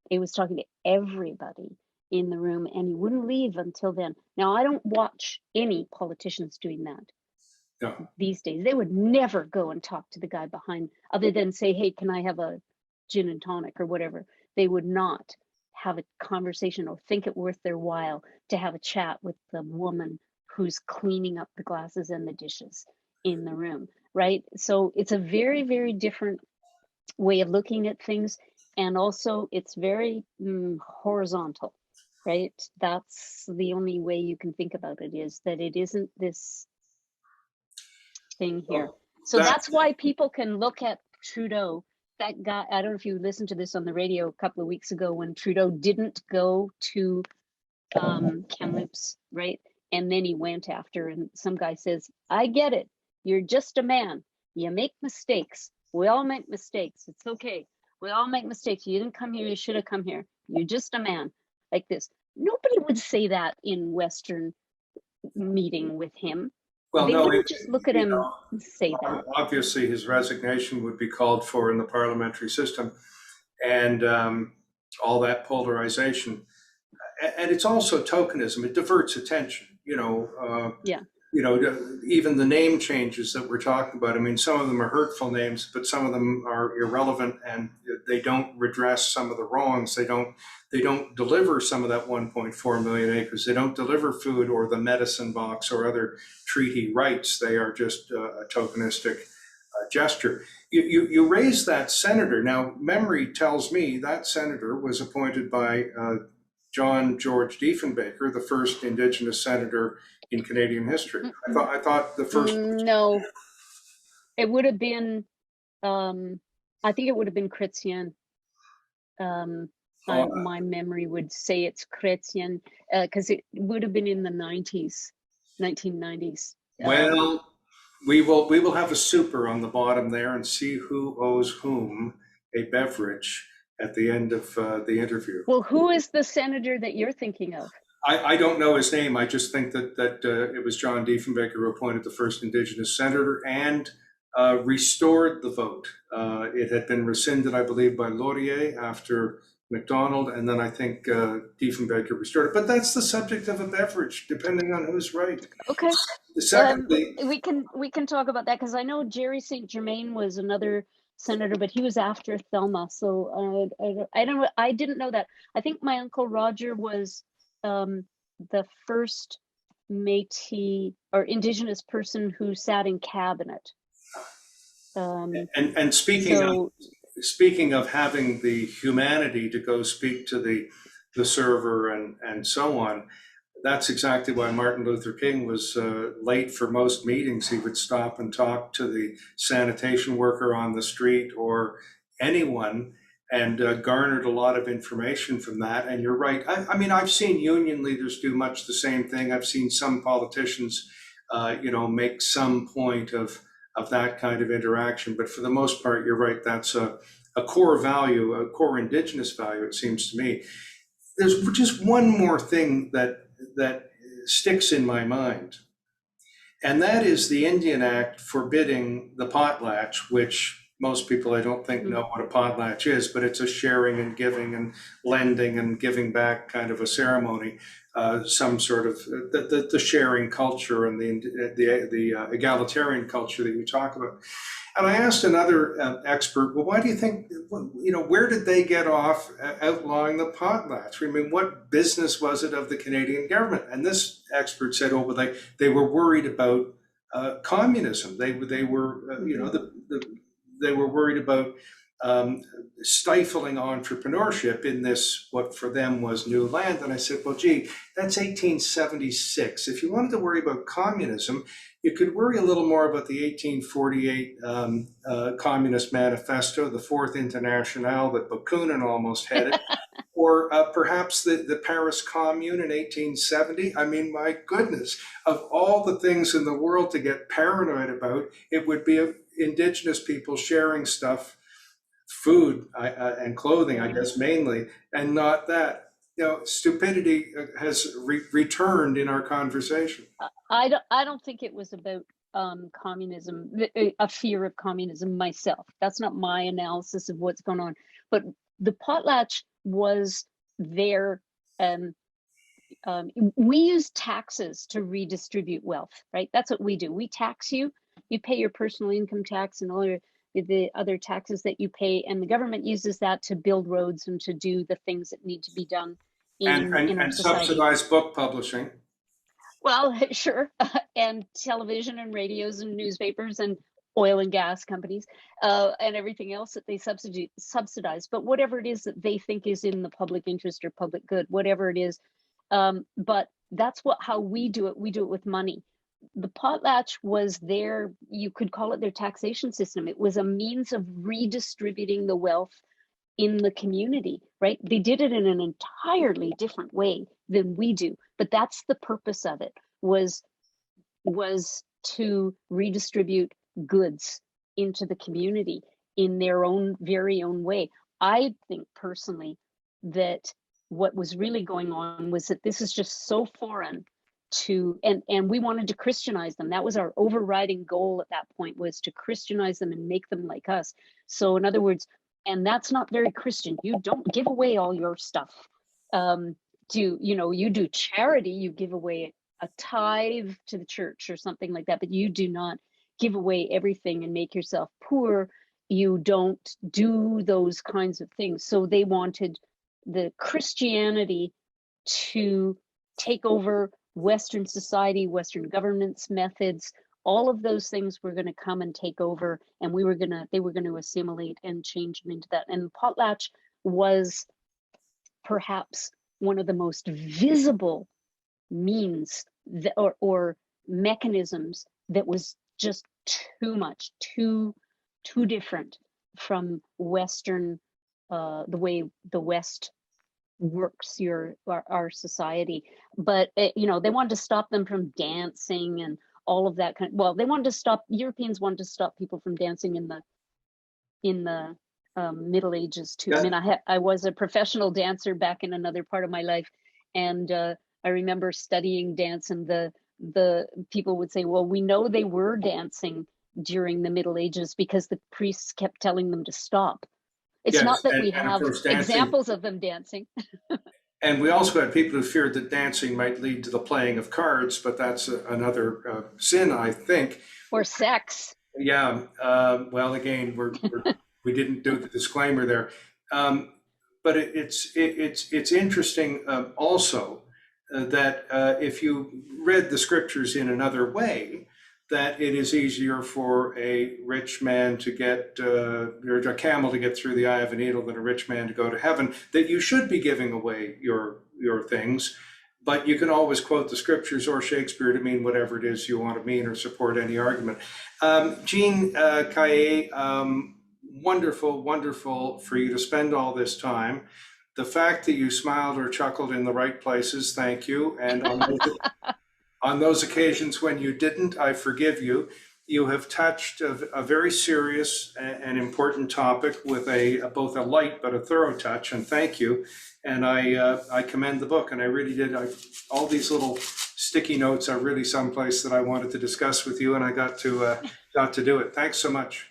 It was talking to everybody in the room, and he wouldn't leave until then. Now, I don't watch any politicians doing that. No. These days. They would never go and talk to the guy behind, other than say, hey, can I have a gin and tonic or whatever. They would not have a conversation or think it worth their while to have a chat with the woman who's cleaning up the glasses and the dishes in the room, right? So it's a very, very different way of looking at things. And also it's very horizontal, right? That's the only way you can think about it, is that it isn't this thing here. So that's why people can look at Trudeau, that guy. I don't know if you listened to this on the radio a couple of weeks ago when Trudeau didn't go to Kamloops, right? And then he went after, and some guy says, I get it. You're just a man. You make mistakes. We all make mistakes. It's okay. We all make mistakes. You didn't come here. You should have come here. You're just a man. Like this. Nobody would say that in Western meeting with him. Well, they wouldn't just look at him and say that. Obviously, his resignation would be called for in the parliamentary system, and all that polarization. And it's also tokenism. It diverts attention. Yeah. Even the name changes that we're talking about. I mean, some of them are hurtful names, but some of them are irrelevant, and they don't redress some of the wrongs. They don't deliver some of that 1.4 million acres. They don't deliver food or the medicine box or other treaty rights. They are just a tokenistic gesture. You raise that senator. Now, memory tells me that senator was appointed by John George Diefenbaker, the first Indigenous senator in Canadian history. I thought the first. No, it would have been. I think it would have been Chrétien. My memory would say it's Chrétien, because it would have been in the 1990s. Well, we will have a super on the bottom there and see who owes whom a beverage at the end of the interview. Well, who is the senator that you're thinking of? I don't know his name. I just think that it was John Diefenbaker who appointed the first Indigenous senator and restored the vote. It had been rescinded, I believe, by Laurier after McDonald, and then I think Diefenbaker restored it. But that's the subject of a beverage, depending on who's right. Okay. Secondly, We can talk about that because I know Jerry St. Germain was another senator, but he was after Thelma. So I didn't know that. I think my uncle Roger was the first Métis or Indigenous person who sat in cabinet. and So speaking of having the humanity to go speak to the server and so on, that's exactly why Martin Luther King was late for most meetings. He would stop and talk to the sanitation worker on the street or anyone, and garnered a lot of information from that. And you're right. I mean, I've seen union leaders do much the same thing. I've seen some politicians, make some point of that kind of interaction. But for the most part, you're right. That's a core value, a core Indigenous value, it seems to me. There's just one more thing that sticks in my mind, and that is the Indian Act forbidding the potlatch, which most people I don't think know what a potlatch is, but it's a sharing and giving and lending and giving back kind of a ceremony, some sort of the sharing culture and the egalitarian culture that you talk about. And I asked another expert, well, why do you think, where did they get off outlawing the potlatch? I mean, what business was it of the Canadian government? And this expert said, oh, well, they were worried about communism. They were, they were worried about stifling entrepreneurship in this, what for them was new land. And I said, well, gee, that's 1876. If you wanted to worry about communism, you could worry a little more about the 1848 Communist Manifesto, the Fourth Internationale that Bakunin almost headed, or perhaps the Paris Commune in 1870. I mean, my goodness, of all the things in the world to get paranoid about, it would be Indigenous people sharing stuff, food and clothing, I guess, mainly, and not that. Stupidity has returned in our conversation. I don't think it was about communism, a fear of communism myself. That's not my analysis of what's going on. But the potlatch was there. We use taxes to redistribute wealth, right? That's what we do. We tax you. You pay your personal income tax and all the other taxes that you pay, and the government uses that to build roads and to do the things that need to be done in our society. Subsidize book publishing. Well, sure, and television and radios and newspapers and oil and gas companies and everything else that they subsidize. But whatever it is that they think is in the public interest or public good, whatever it is. But that's how we do it. We do it with money. The potlatch was you could call it their taxation system. It was a means of redistributing the wealth in the community, right? They did it in an entirely different way than we do, but that's the purpose of it, was to redistribute goods into the community in their own very own way. I think personally that what was really going on was that this is just so foreign to, and we wanted to Christianize them. That was our overriding goal at that point, was to Christianize them and make them like us. So in other words, and that's not very Christian. You don't give away all your stuff. You do charity, you give away a tithe to the church or something like that, but you do not give away everything and make yourself poor. You don't do those kinds of things. So they wanted the Christianity to take over Western society, Western governance methods. All of those things were going to come and take over, and they were going to assimilate and change them into that. And potlatch was perhaps one of the most visible means or mechanisms that was just too much, too different from Western, the way the West works our society. But they wanted to stop them from dancing and all of that Europeans wanted to stop people from dancing in the Middle Ages too. Yeah. I mean, I was a professional dancer back in another part of my life, and I remember studying dance, and the people would say, well, we know they were dancing during the Middle Ages because the priests kept telling them to stop. It's Yes, not that we and of have course dancing, examples of them dancing. and we also had people who feared that dancing might lead to the playing of cards, but that's another sin, I think. Or sex. Yeah, well, again, we didn't do the disclaimer there. But it's interesting also that if you read the scriptures in another way, that it is easier for a rich man to get, or a camel to get through the eye of a needle than a rich man to go to heaven, that you should be giving away your things. But you can always quote the scriptures or Shakespeare to mean whatever it is you want to mean or support any argument. Jean Caillet, wonderful, wonderful for you to spend all this time. The fact that you smiled or chuckled in the right places, thank you. And on those occasions when you didn't, I forgive you. You have touched a very serious and important topic with both a light but a thorough touch, and thank you. And I commend the book, and I really did. All these little sticky notes are really someplace that I wanted to discuss with you, and I got to do it. Thanks so much.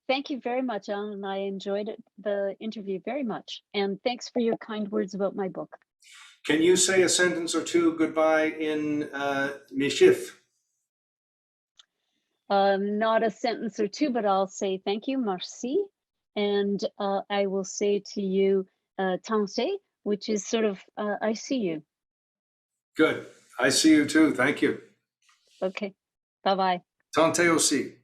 Thank you very much, Allan. I enjoyed the interview very much. And thanks for your kind words about my book. Can you say a sentence or two goodbye in Métis? Not a sentence or two, but I'll say thank you, merci. And I will say to you, Taillet, which is sort of, I see you. Good. I see you too. Thank you. Okay. Bye-bye. Taillet aussi.